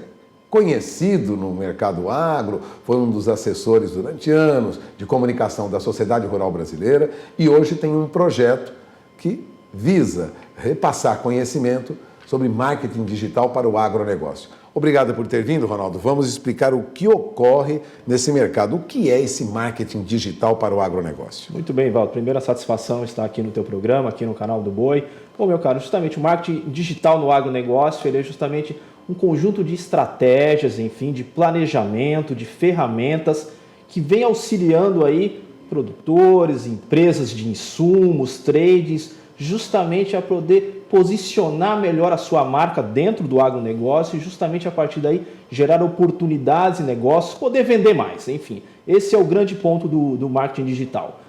[SPEAKER 3] conhecido no mercado agro, foi um dos assessores durante anos de comunicação da Sociedade Rural Brasileira e hoje tem um projeto que visa repassar conhecimento sobre marketing digital para o agronegócio. Obrigado por ter vindo, Ronaldo. Vamos explicar o que ocorre nesse mercado. O que é esse marketing digital para o agronegócio?
[SPEAKER 9] Muito bem, Valdo. Primeira satisfação estar aqui no teu programa, aqui no canal do Boi. Bom, meu caro, justamente o marketing digital no agronegócio, ele é justamente um conjunto de estratégias, enfim, de planejamento, de ferramentas que vem auxiliando aí produtores, empresas de insumos, trades, justamente a poder posicionar melhor a sua marca dentro do agronegócio e justamente a partir daí gerar oportunidades e negócios, poder vender mais. Enfim, esse é o grande ponto do marketing digital.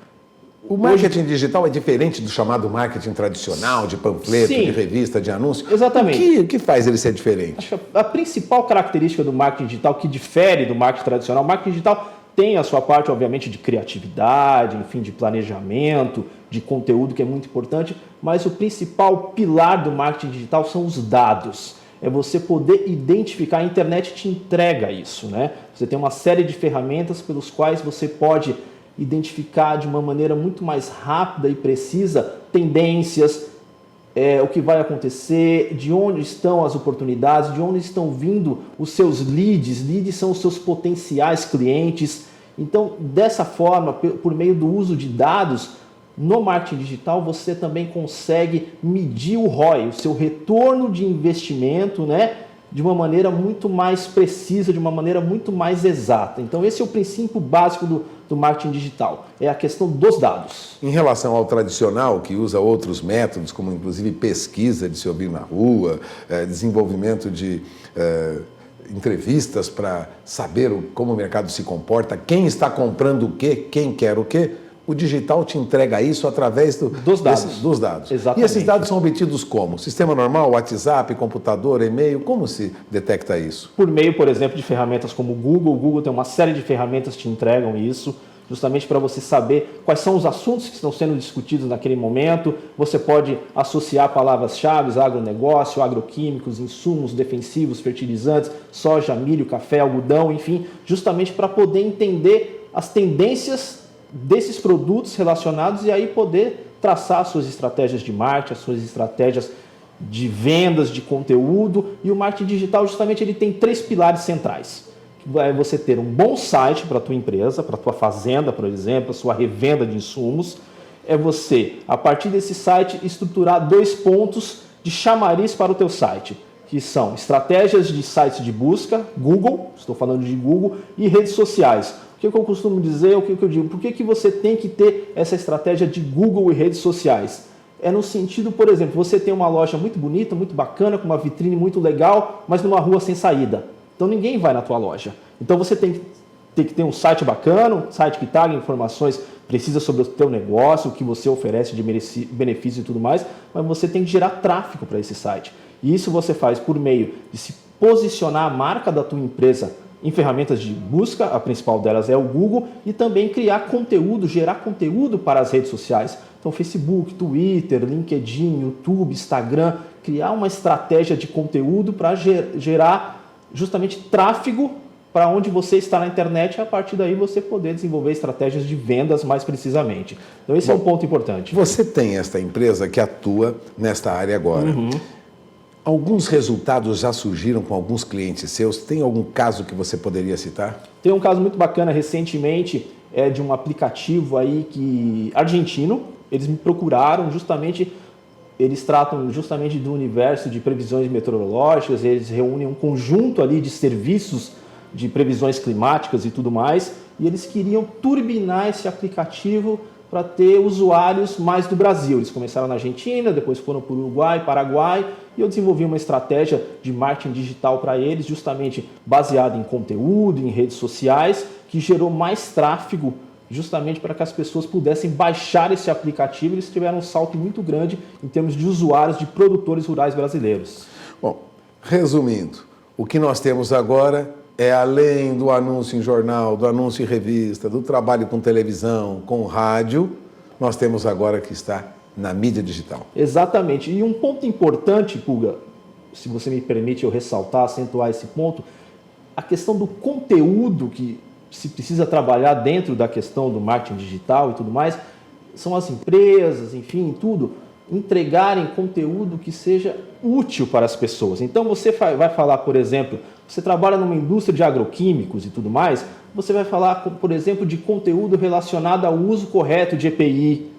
[SPEAKER 3] O marketing digital é diferente do chamado marketing tradicional, de panfleto,
[SPEAKER 9] Sim,
[SPEAKER 3] de revista, de anúncio?
[SPEAKER 9] Exatamente.
[SPEAKER 3] O que faz ele ser diferente?
[SPEAKER 9] Acho que a principal característica do marketing digital que difere do marketing tradicional, o marketing digital tem a sua parte, obviamente, de criatividade, enfim, de planejamento, de conteúdo, que é muito importante, mas o principal pilar do marketing digital são os dados. É você poder identificar, a internet te entrega isso, né? Você tem uma série de ferramentas pelos quais você pode identificar de uma maneira muito mais rápida e precisa tendências, o que vai acontecer, de onde estão as oportunidades, de onde estão vindo os seus leads. Leads são os seus potenciais clientes. Então, dessa forma, por meio do uso de dados, no marketing digital você também consegue medir o ROI, o seu retorno de investimento, né, de uma maneira muito mais precisa, de uma maneira muito mais exata. Então, esse é o princípio básico do marketing digital, é a questão dos dados.
[SPEAKER 3] Em relação ao tradicional, que usa outros métodos, como inclusive pesquisa de se ouvir na rua, desenvolvimento de entrevistas para saber como o mercado se comporta, quem está comprando o quê, quem quer o quê, o digital te entrega isso através dos dados.
[SPEAKER 9] Exatamente.
[SPEAKER 3] E esses dados são obtidos como? Sistema normal, WhatsApp, computador, e-mail? Como se detecta isso?
[SPEAKER 9] Por meio, por exemplo, de ferramentas como o Google. O Google tem uma série de ferramentas que te entregam isso, justamente para você saber quais são os assuntos que estão sendo discutidos naquele momento. Você pode associar palavras-chave, agronegócio, agroquímicos, insumos defensivos, fertilizantes, soja, milho, café, algodão, enfim, justamente para poder entender as tendências desses produtos relacionados e aí poder traçar suas estratégias de marketing, as suas estratégias de vendas, de conteúdo. E o marketing digital, justamente, ele tem 3 pilares centrais. É você ter um bom site para a tua empresa, para a tua fazenda, por exemplo, a sua revenda de insumos. É você, a partir desse site, estruturar 2 pontos de chamariz para o teu site, que são estratégias de sites de busca, Google, estou falando de Google, e redes sociais. O que eu costumo dizer, o que eu digo? Por que você tem que ter essa estratégia de Google e redes sociais? É no sentido, por exemplo, você tem uma loja muito bonita, muito bacana, com uma vitrine muito legal, mas numa rua sem saída. Então ninguém vai na tua loja. Então você tem que ter um site bacana, um site que traga informações precisas sobre o teu negócio, o que você oferece de benefício e tudo mais, mas você tem que gerar tráfego para esse site. E isso você faz por meio de se posicionar a marca da tua empresa em ferramentas de busca, a principal delas é o Google, e também criar conteúdo, gerar conteúdo para as redes sociais. Então, Facebook, Twitter, LinkedIn, YouTube, Instagram, criar uma estratégia de conteúdo para gerar justamente tráfego para onde você está na internet e a partir daí você poder desenvolver estratégias de vendas mais precisamente. Então, esse é um ponto importante.
[SPEAKER 3] Você tem esta empresa que atua nesta área agora. Alguns resultados já surgiram com alguns clientes seus. Tem algum caso que você poderia citar?
[SPEAKER 9] Tem um caso muito bacana recentemente, de um aplicativo aí argentino. Eles me procuraram justamente, eles tratam justamente do universo de previsões meteorológicas, eles reúnem um conjunto ali de serviços de previsões climáticas e tudo mais, e eles queriam turbinar esse aplicativo para ter usuários mais do Brasil. Eles começaram na Argentina, depois foram para o Uruguai, Paraguai, e eu desenvolvi uma estratégia de marketing digital para eles, justamente baseada em conteúdo, em redes sociais, que gerou mais tráfego, justamente para que as pessoas pudessem baixar esse aplicativo. Eles tiveram um salto muito grande em termos de usuários, de produtores rurais brasileiros.
[SPEAKER 3] Bom, resumindo, o que nós temos agora é, além do anúncio em jornal, do anúncio em revista, do trabalho com televisão, com rádio, nós temos agora que está na mídia digital.
[SPEAKER 9] Exatamente. E um ponto importante, Pulga, se você me permite eu ressaltar, acentuar esse ponto, a questão do conteúdo que se precisa trabalhar dentro da questão do marketing digital e tudo mais, são as empresas, enfim, tudo, entregarem conteúdo que seja útil para as pessoas. Então você vai falar, por exemplo, você trabalha numa indústria de agroquímicos e tudo mais, você vai falar, por exemplo, de conteúdo relacionado ao uso correto de EPI,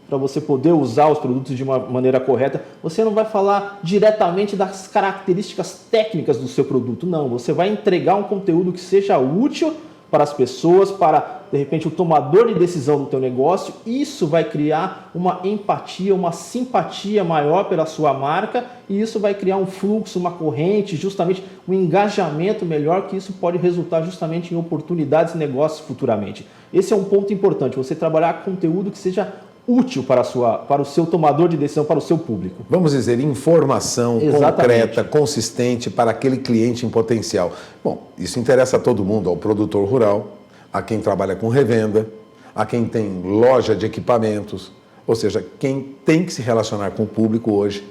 [SPEAKER 9] para você poder usar os produtos de uma maneira correta. Você não vai falar diretamente das características técnicas do seu produto, não. Você vai entregar um conteúdo que seja útil para as pessoas, para, de repente, o tomador de decisão do teu negócio. Isso vai criar uma empatia, uma simpatia maior pela sua marca, e isso vai criar um fluxo, uma corrente, justamente um engajamento melhor, que isso pode resultar justamente em oportunidades de negócios futuramente. Esse é um ponto importante, você trabalhar conteúdo que seja útil para o seu tomador de decisão, para o seu público.
[SPEAKER 3] Vamos dizer, informação concreta, consistente para aquele cliente em potencial. Bom, isso interessa a todo mundo, ao produtor rural, a quem trabalha com revenda, a quem tem loja de equipamentos, ou seja, quem tem que se relacionar com o público hoje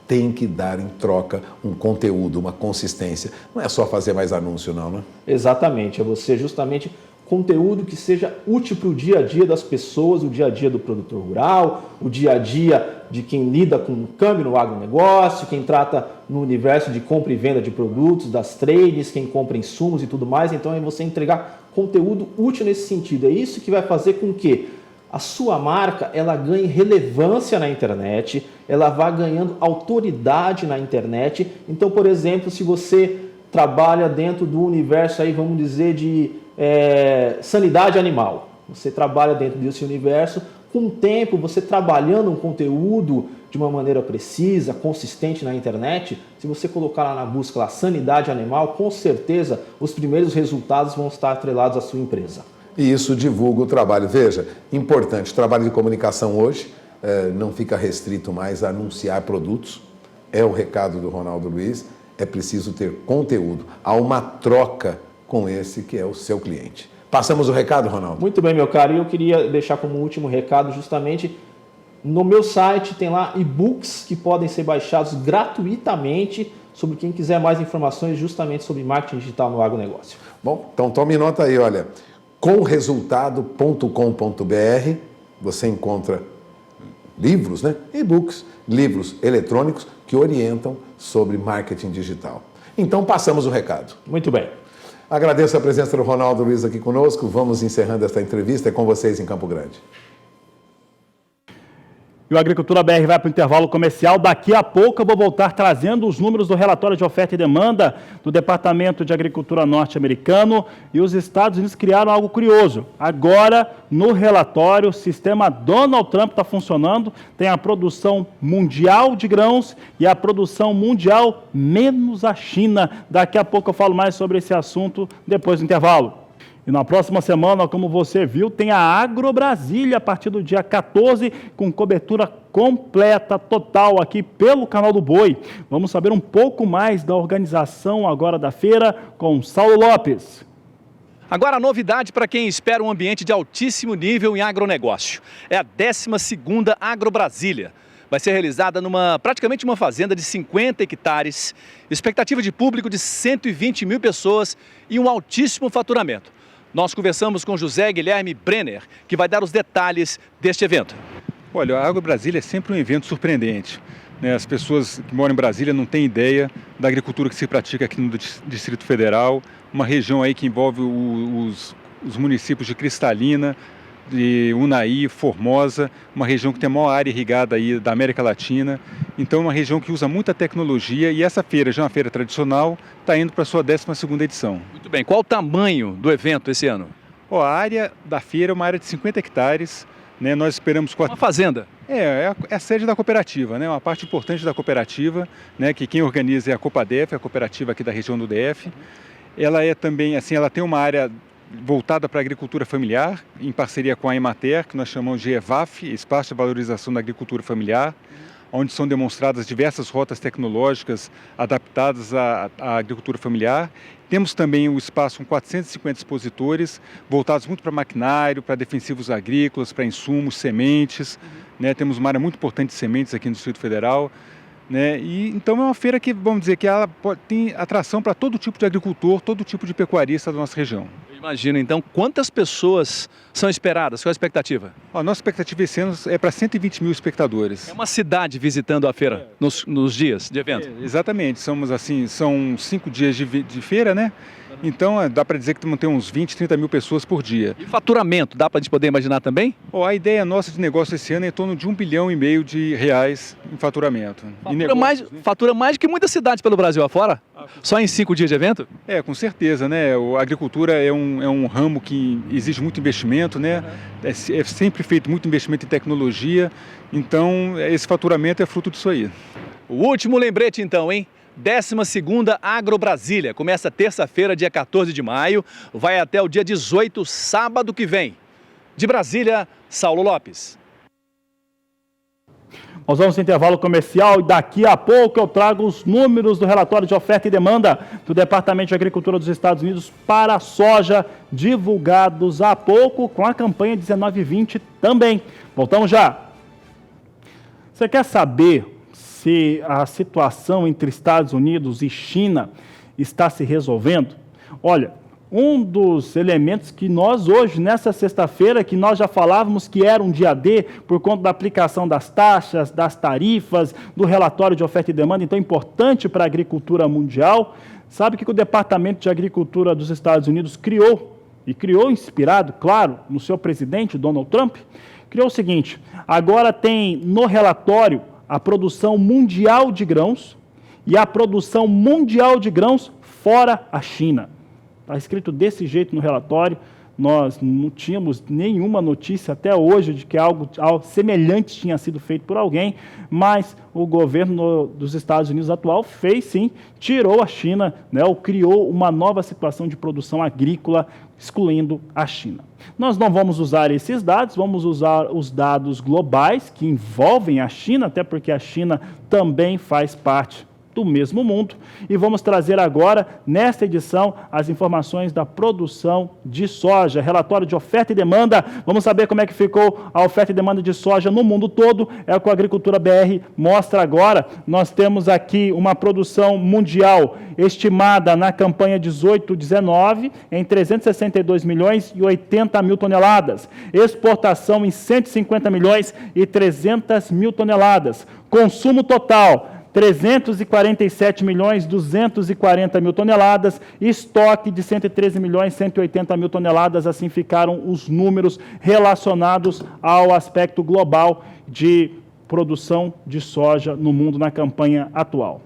[SPEAKER 3] tem que dar em troca um conteúdo, uma consistência. Não é só fazer mais anúncio, não, né?
[SPEAKER 9] Exatamente, é você justamente conteúdo que seja útil para o dia a dia das pessoas, o dia a dia do produtor rural, o dia a dia de quem lida com o câmbio no agronegócio, quem trata no universo de compra e venda de produtos, das trades, quem compra insumos e tudo mais. Então é você entregar conteúdo útil nesse sentido. É isso que vai fazer com que a sua marca ela ganhe relevância na internet, ela vá ganhando autoridade na internet. Então, por exemplo, se você trabalha dentro do universo aí, vamos dizer, de sanidade animal. Você trabalha dentro desse universo, com o tempo você trabalhando um conteúdo de uma maneira precisa, consistente na internet, se você colocar lá na busca lá, sanidade animal, com certeza os primeiros resultados vão estar atrelados à sua empresa.
[SPEAKER 3] E isso divulga o trabalho. Veja, importante, o trabalho de comunicação hoje não fica restrito mais a anunciar produtos, é o recado do Ronaldo Luiz, é preciso ter conteúdo, há uma troca com esse que é o seu cliente. Passamos o recado, Ronaldo?
[SPEAKER 9] Muito bem, meu caro. E eu queria deixar como último recado justamente no meu site tem lá e-books que podem ser baixados gratuitamente sobre quem quiser mais informações justamente sobre marketing digital no agronegócio.
[SPEAKER 3] Bom, então tome nota aí, olha, comresultado.com.br você encontra livros, né? E-books, livros eletrônicos que orientam sobre marketing digital. Então passamos o recado.
[SPEAKER 9] Muito bem.
[SPEAKER 3] Agradeço a presença do Ronaldo Luiz aqui conosco. Vamos encerrando esta entrevista com vocês em Campo Grande.
[SPEAKER 1] E o Agricultura BR vai para o intervalo comercial. Daqui a pouco eu vou voltar trazendo os números do relatório de oferta e demanda do Departamento de Agricultura norte-americano. E os Estados Unidos criaram algo curioso. Agora, no relatório, o sistema Donald Trump está funcionando. Tem a produção mundial de grãos e a produção mundial menos a China. Daqui a pouco eu falo mais sobre esse assunto depois do intervalo. E na próxima semana, como você viu, tem a AgroBrasília a partir do dia 14, com cobertura completa, total, aqui pelo Canal do Boi. Vamos saber um pouco mais da organização agora da feira com Saulo Lopes.
[SPEAKER 10] Agora a novidade para quem espera um ambiente de altíssimo nível em agronegócio. É a 12ª AgroBrasília. Vai ser realizada praticamente uma fazenda de 50 hectares, expectativa de público de 120 mil pessoas e um altíssimo faturamento. Nós conversamos com José Guilherme Brenner, que vai dar os detalhes deste evento.
[SPEAKER 11] Olha, a AgroBrasília é sempre um evento surpreendente. As pessoas que moram em Brasília não têm ideia da agricultura que se pratica aqui no Distrito Federal, uma região aí que envolve os municípios de Cristalina, de Unai, Formosa, uma região que tem a maior área irrigada aí da América Latina. Então é uma região que usa muita tecnologia e essa feira, já é uma feira tradicional, está indo para a sua 12ª edição.
[SPEAKER 10] Muito bem, qual o tamanho do evento esse ano?
[SPEAKER 11] A área da feira é uma área de 50 hectares, né? Nós esperamos...
[SPEAKER 10] Uma fazenda?
[SPEAKER 11] É a sede da cooperativa, né? Uma parte importante da cooperativa, né? Que quem organiza é a Copadef, a cooperativa aqui da região do DF. Ela é também, assim, ela tem uma área voltada para a agricultura familiar, em parceria com a Emater, que nós chamamos de EVAF, Espaço de Valorização da Agricultura Familiar, onde são demonstradas diversas rotas tecnológicas adaptadas à agricultura familiar. Temos também o espaço com 450 expositores, voltados muito para maquinário, para defensivos agrícolas, para insumos, sementes. Né? Temos uma área muito importante de sementes aqui no Distrito Federal. Né? E, então é uma feira que, vamos dizer, que ela tem atração para todo tipo de agricultor, todo tipo de pecuarista da nossa região.
[SPEAKER 10] Imagino, então, quantas pessoas são esperadas? Qual a expectativa?
[SPEAKER 11] A nossa expectativa esse ano é para 120 mil espectadores.
[SPEAKER 10] É uma cidade visitando a feira nos dias de evento?
[SPEAKER 11] Exatamente, são 5 dias de feira, né? Então dá para dizer que vão ter uns 20, 30 mil pessoas por dia.
[SPEAKER 10] E faturamento, dá para a gente poder imaginar também?
[SPEAKER 11] A ideia nossa de negócio esse ano é em torno de R$1,5 bilhão de reais em faturamento.
[SPEAKER 10] Fatura mais que muitas cidades pelo Brasil afora? Só em 5 dias de evento?
[SPEAKER 11] Com certeza, né? A agricultura é um ramo que exige muito investimento, né? É sempre feito muito investimento em tecnologia, então esse faturamento é fruto disso aí.
[SPEAKER 10] O último lembrete então, hein? 12ª Agrobrasília, começa terça-feira, dia 14 de maio, vai até o dia 18, sábado que vem. De Brasília, Saulo Lopes.
[SPEAKER 1] Nós vamos ao intervalo comercial e daqui a pouco eu trago os números do relatório de oferta e demanda do Departamento de Agricultura dos Estados Unidos para a soja, divulgados há pouco com a campanha 19-20 também. Voltamos já. Você quer saber se a situação entre Estados Unidos e China está se resolvendo? Olha, um dos elementos que nós hoje, nessa sexta-feira, que nós já falávamos que era um dia D, por conta da aplicação das taxas, das tarifas, do relatório de oferta e demanda, então importante para a agricultura mundial, sabe o que o Departamento de Agricultura dos Estados Unidos criou? E criou inspirado, claro, no seu presidente, Donald Trump, criou o seguinte: agora tem no relatório a produção mundial de grãos e a produção mundial de grãos fora a China. Está escrito desse jeito no relatório. Nós não tínhamos nenhuma notícia até hoje de que algo semelhante tinha sido feito por alguém, mas o governo dos Estados Unidos atual fez sim, tirou a China, né, ou criou uma nova situação de produção agrícola, excluindo a China. Nós não vamos usar esses dados, vamos usar os dados globais que envolvem a China, até porque a China também faz parte do mesmo mundo, e vamos trazer agora, nesta edição, as informações da produção de soja, relatório de oferta e demanda. Vamos saber como é que ficou a oferta e demanda de soja no mundo todo, é o que a Agricultura BR mostra agora. Nós temos aqui uma produção mundial estimada na campanha 18-19 em 362 milhões e 80 mil toneladas, exportação em 150 milhões e 300 mil toneladas, consumo total 347 milhões 240 mil toneladas, estoque de 113 milhões 180 mil toneladas. Assim ficaram os números relacionados ao aspecto global de produção de soja no mundo na campanha atual.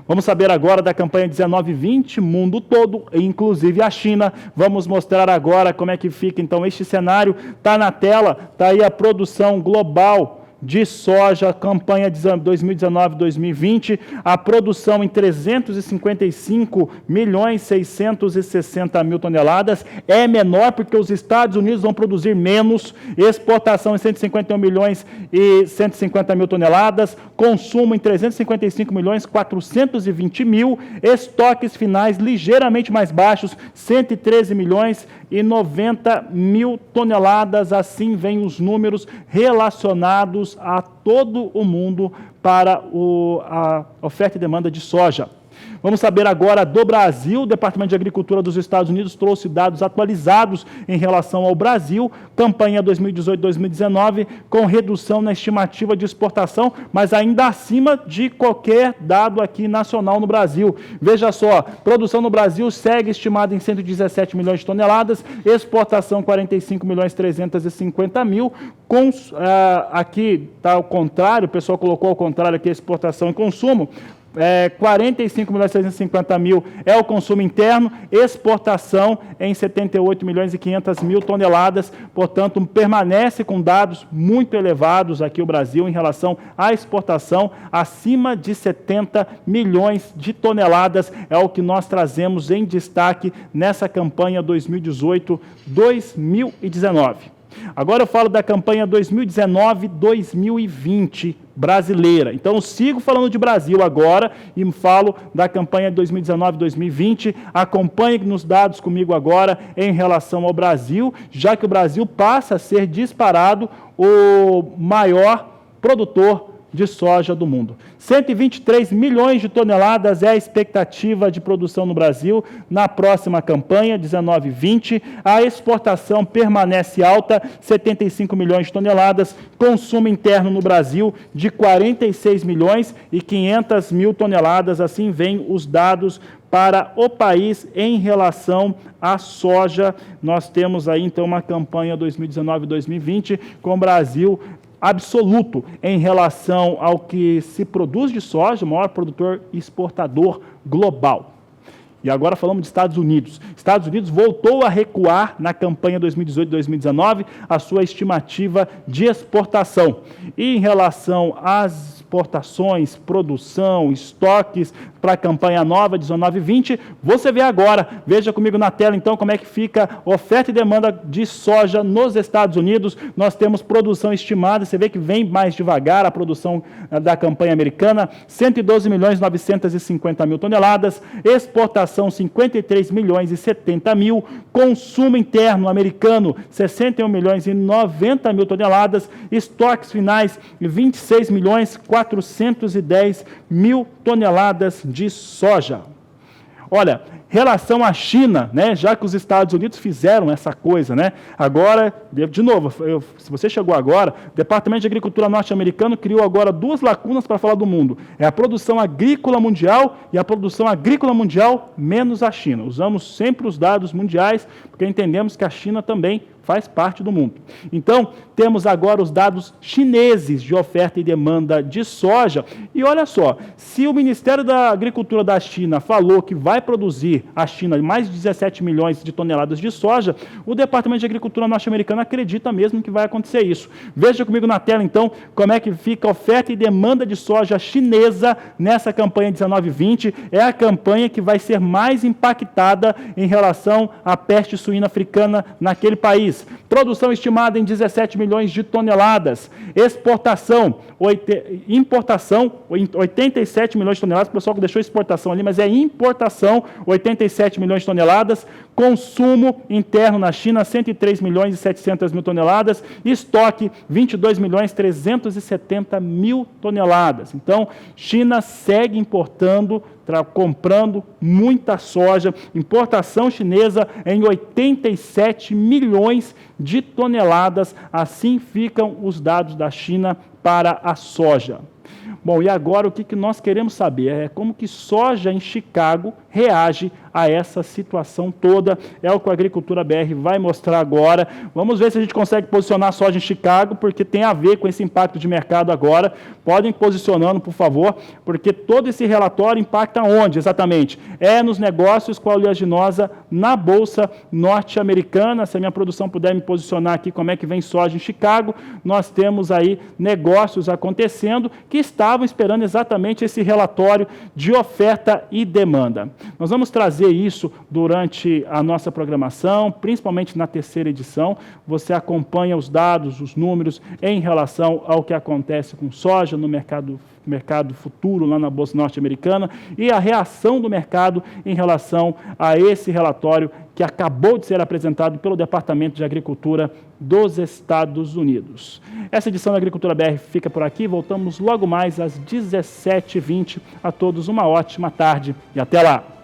[SPEAKER 1] Vamos saber agora da campanha 19-20, mundo todo, inclusive a China. Vamos mostrar agora como é que fica então este cenário. Está na tela, está aí a produção global de soja, campanha 2019-2020, a produção em 355 milhões 660 mil toneladas, é menor porque os Estados Unidos vão produzir menos, exportação em 151 milhões e 150 mil toneladas, consumo em 355 milhões 420 mil, estoques finais ligeiramente mais baixos, 113 milhões e 90 mil toneladas. Assim vêm os números relacionados a todo o mundo para a oferta e demanda de soja. Vamos saber agora do Brasil. O Departamento de Agricultura dos Estados Unidos trouxe dados atualizados em relação ao Brasil, campanha 2018-2019, com redução na estimativa de exportação, mas ainda acima de qualquer dado aqui nacional no Brasil. Veja só, produção no Brasil segue estimada em 117 milhões de toneladas, exportação 45 milhões 350 mil, aqui está ao contrário, o pessoal colocou ao contrário aqui a exportação e consumo. 45.650.000 é o consumo interno, exportação em 78.500.000 toneladas, portanto, permanece com dados muito elevados aqui o Brasil em relação à exportação, acima de 70 milhões de toneladas, é o que nós trazemos em destaque nessa campanha 2018-2019. Agora eu falo da campanha 2019-2020 brasileira. Então, eu sigo falando de Brasil agora e falo da campanha 2019-2020. Acompanhe nos dados comigo agora em relação ao Brasil, já que o Brasil passa a ser disparado o maior produtor de soja do mundo. 123 milhões de toneladas é a expectativa de produção no Brasil na próxima campanha, 19-20. A exportação permanece alta, 75 milhões de toneladas. Consumo interno no Brasil de 46 milhões e 500 mil toneladas. Assim vêm os dados para o país em relação à soja. Nós temos aí, então, uma campanha 2019-2020 com o Brasil absoluto em relação ao que se produz de soja, o maior produtor e exportador global. E agora falamos de Estados Unidos. Estados Unidos voltou a recuar na campanha 2018-2019 a sua estimativa de exportação. E em relação às exportações, produção, estoques para a campanha nova 19-20, você vê agora, veja comigo na tela então como é que fica oferta e demanda de soja nos Estados Unidos. Nós temos produção estimada, você vê que vem mais devagar a produção da campanha americana, 112.950.000 toneladas, exportação 53.070.000, consumo interno americano 61.090.000 toneladas, estoques finais 26.410.000 toneladas de soja. Olha, relação à China, né, já que os Estados Unidos fizeram essa coisa, né, agora, de novo, se você chegou agora, o Departamento de Agricultura norte-americano criou agora duas lacunas para falar do mundo. É a produção agrícola mundial e a produção agrícola mundial menos a China. Usamos sempre os dados mundiais, porque entendemos que a China também faz parte do mundo. Então, temos agora os dados chineses de oferta e demanda de soja. E olha só, se o Ministério da Agricultura da China falou que vai produzir a China mais de 17 milhões de toneladas de soja, o Departamento de Agricultura norte-americano acredita mesmo que vai acontecer isso. Veja comigo na tela, então, como é que fica a oferta e demanda de soja chinesa nessa campanha 19-20. É a campanha que vai ser mais impactada em relação à peste suína africana naquele país. Produção estimada em 17 milhões de toneladas. Exportação, importação, 87 milhões de toneladas. O pessoal que deixou exportação ali, mas é importação, 87 milhões de toneladas. Consumo interno na China, 103.700.000 toneladas. Estoque, 22.370.000 toneladas. Então, China segue importando, comprando muita soja, importação chinesa em 87 milhões de toneladas. Assim ficam os dados da China para a soja. Bom, e agora o que nós queremos saber é como que soja em Chicago reage a essa situação toda. É o que a Agricultura BR vai mostrar agora. Vamos ver se a gente consegue posicionar a soja em Chicago, porque tem a ver com esse impacto de mercado agora. Podem posicionando, por favor, porque todo esse relatório impacta onde exatamente? É nos negócios com a oleaginosa na Bolsa norte-americana. Se a minha produção puder me posicionar aqui como é que vem soja em Chicago, nós temos aí negócios acontecendo que estavam esperando exatamente esse relatório de oferta e demanda. Nós vamos trazer isso durante a nossa programação, principalmente na terceira edição. Você acompanha os dados, os números em relação ao que acontece com soja no mercado futuro lá na Bolsa norte-americana e a reação do mercado em relação a esse relatório que acabou de ser apresentado pelo Departamento de Agricultura dos Estados Unidos. Essa edição da Agricultura BR fica por aqui. Voltamos logo mais às 17h20. A todos uma ótima tarde e até lá!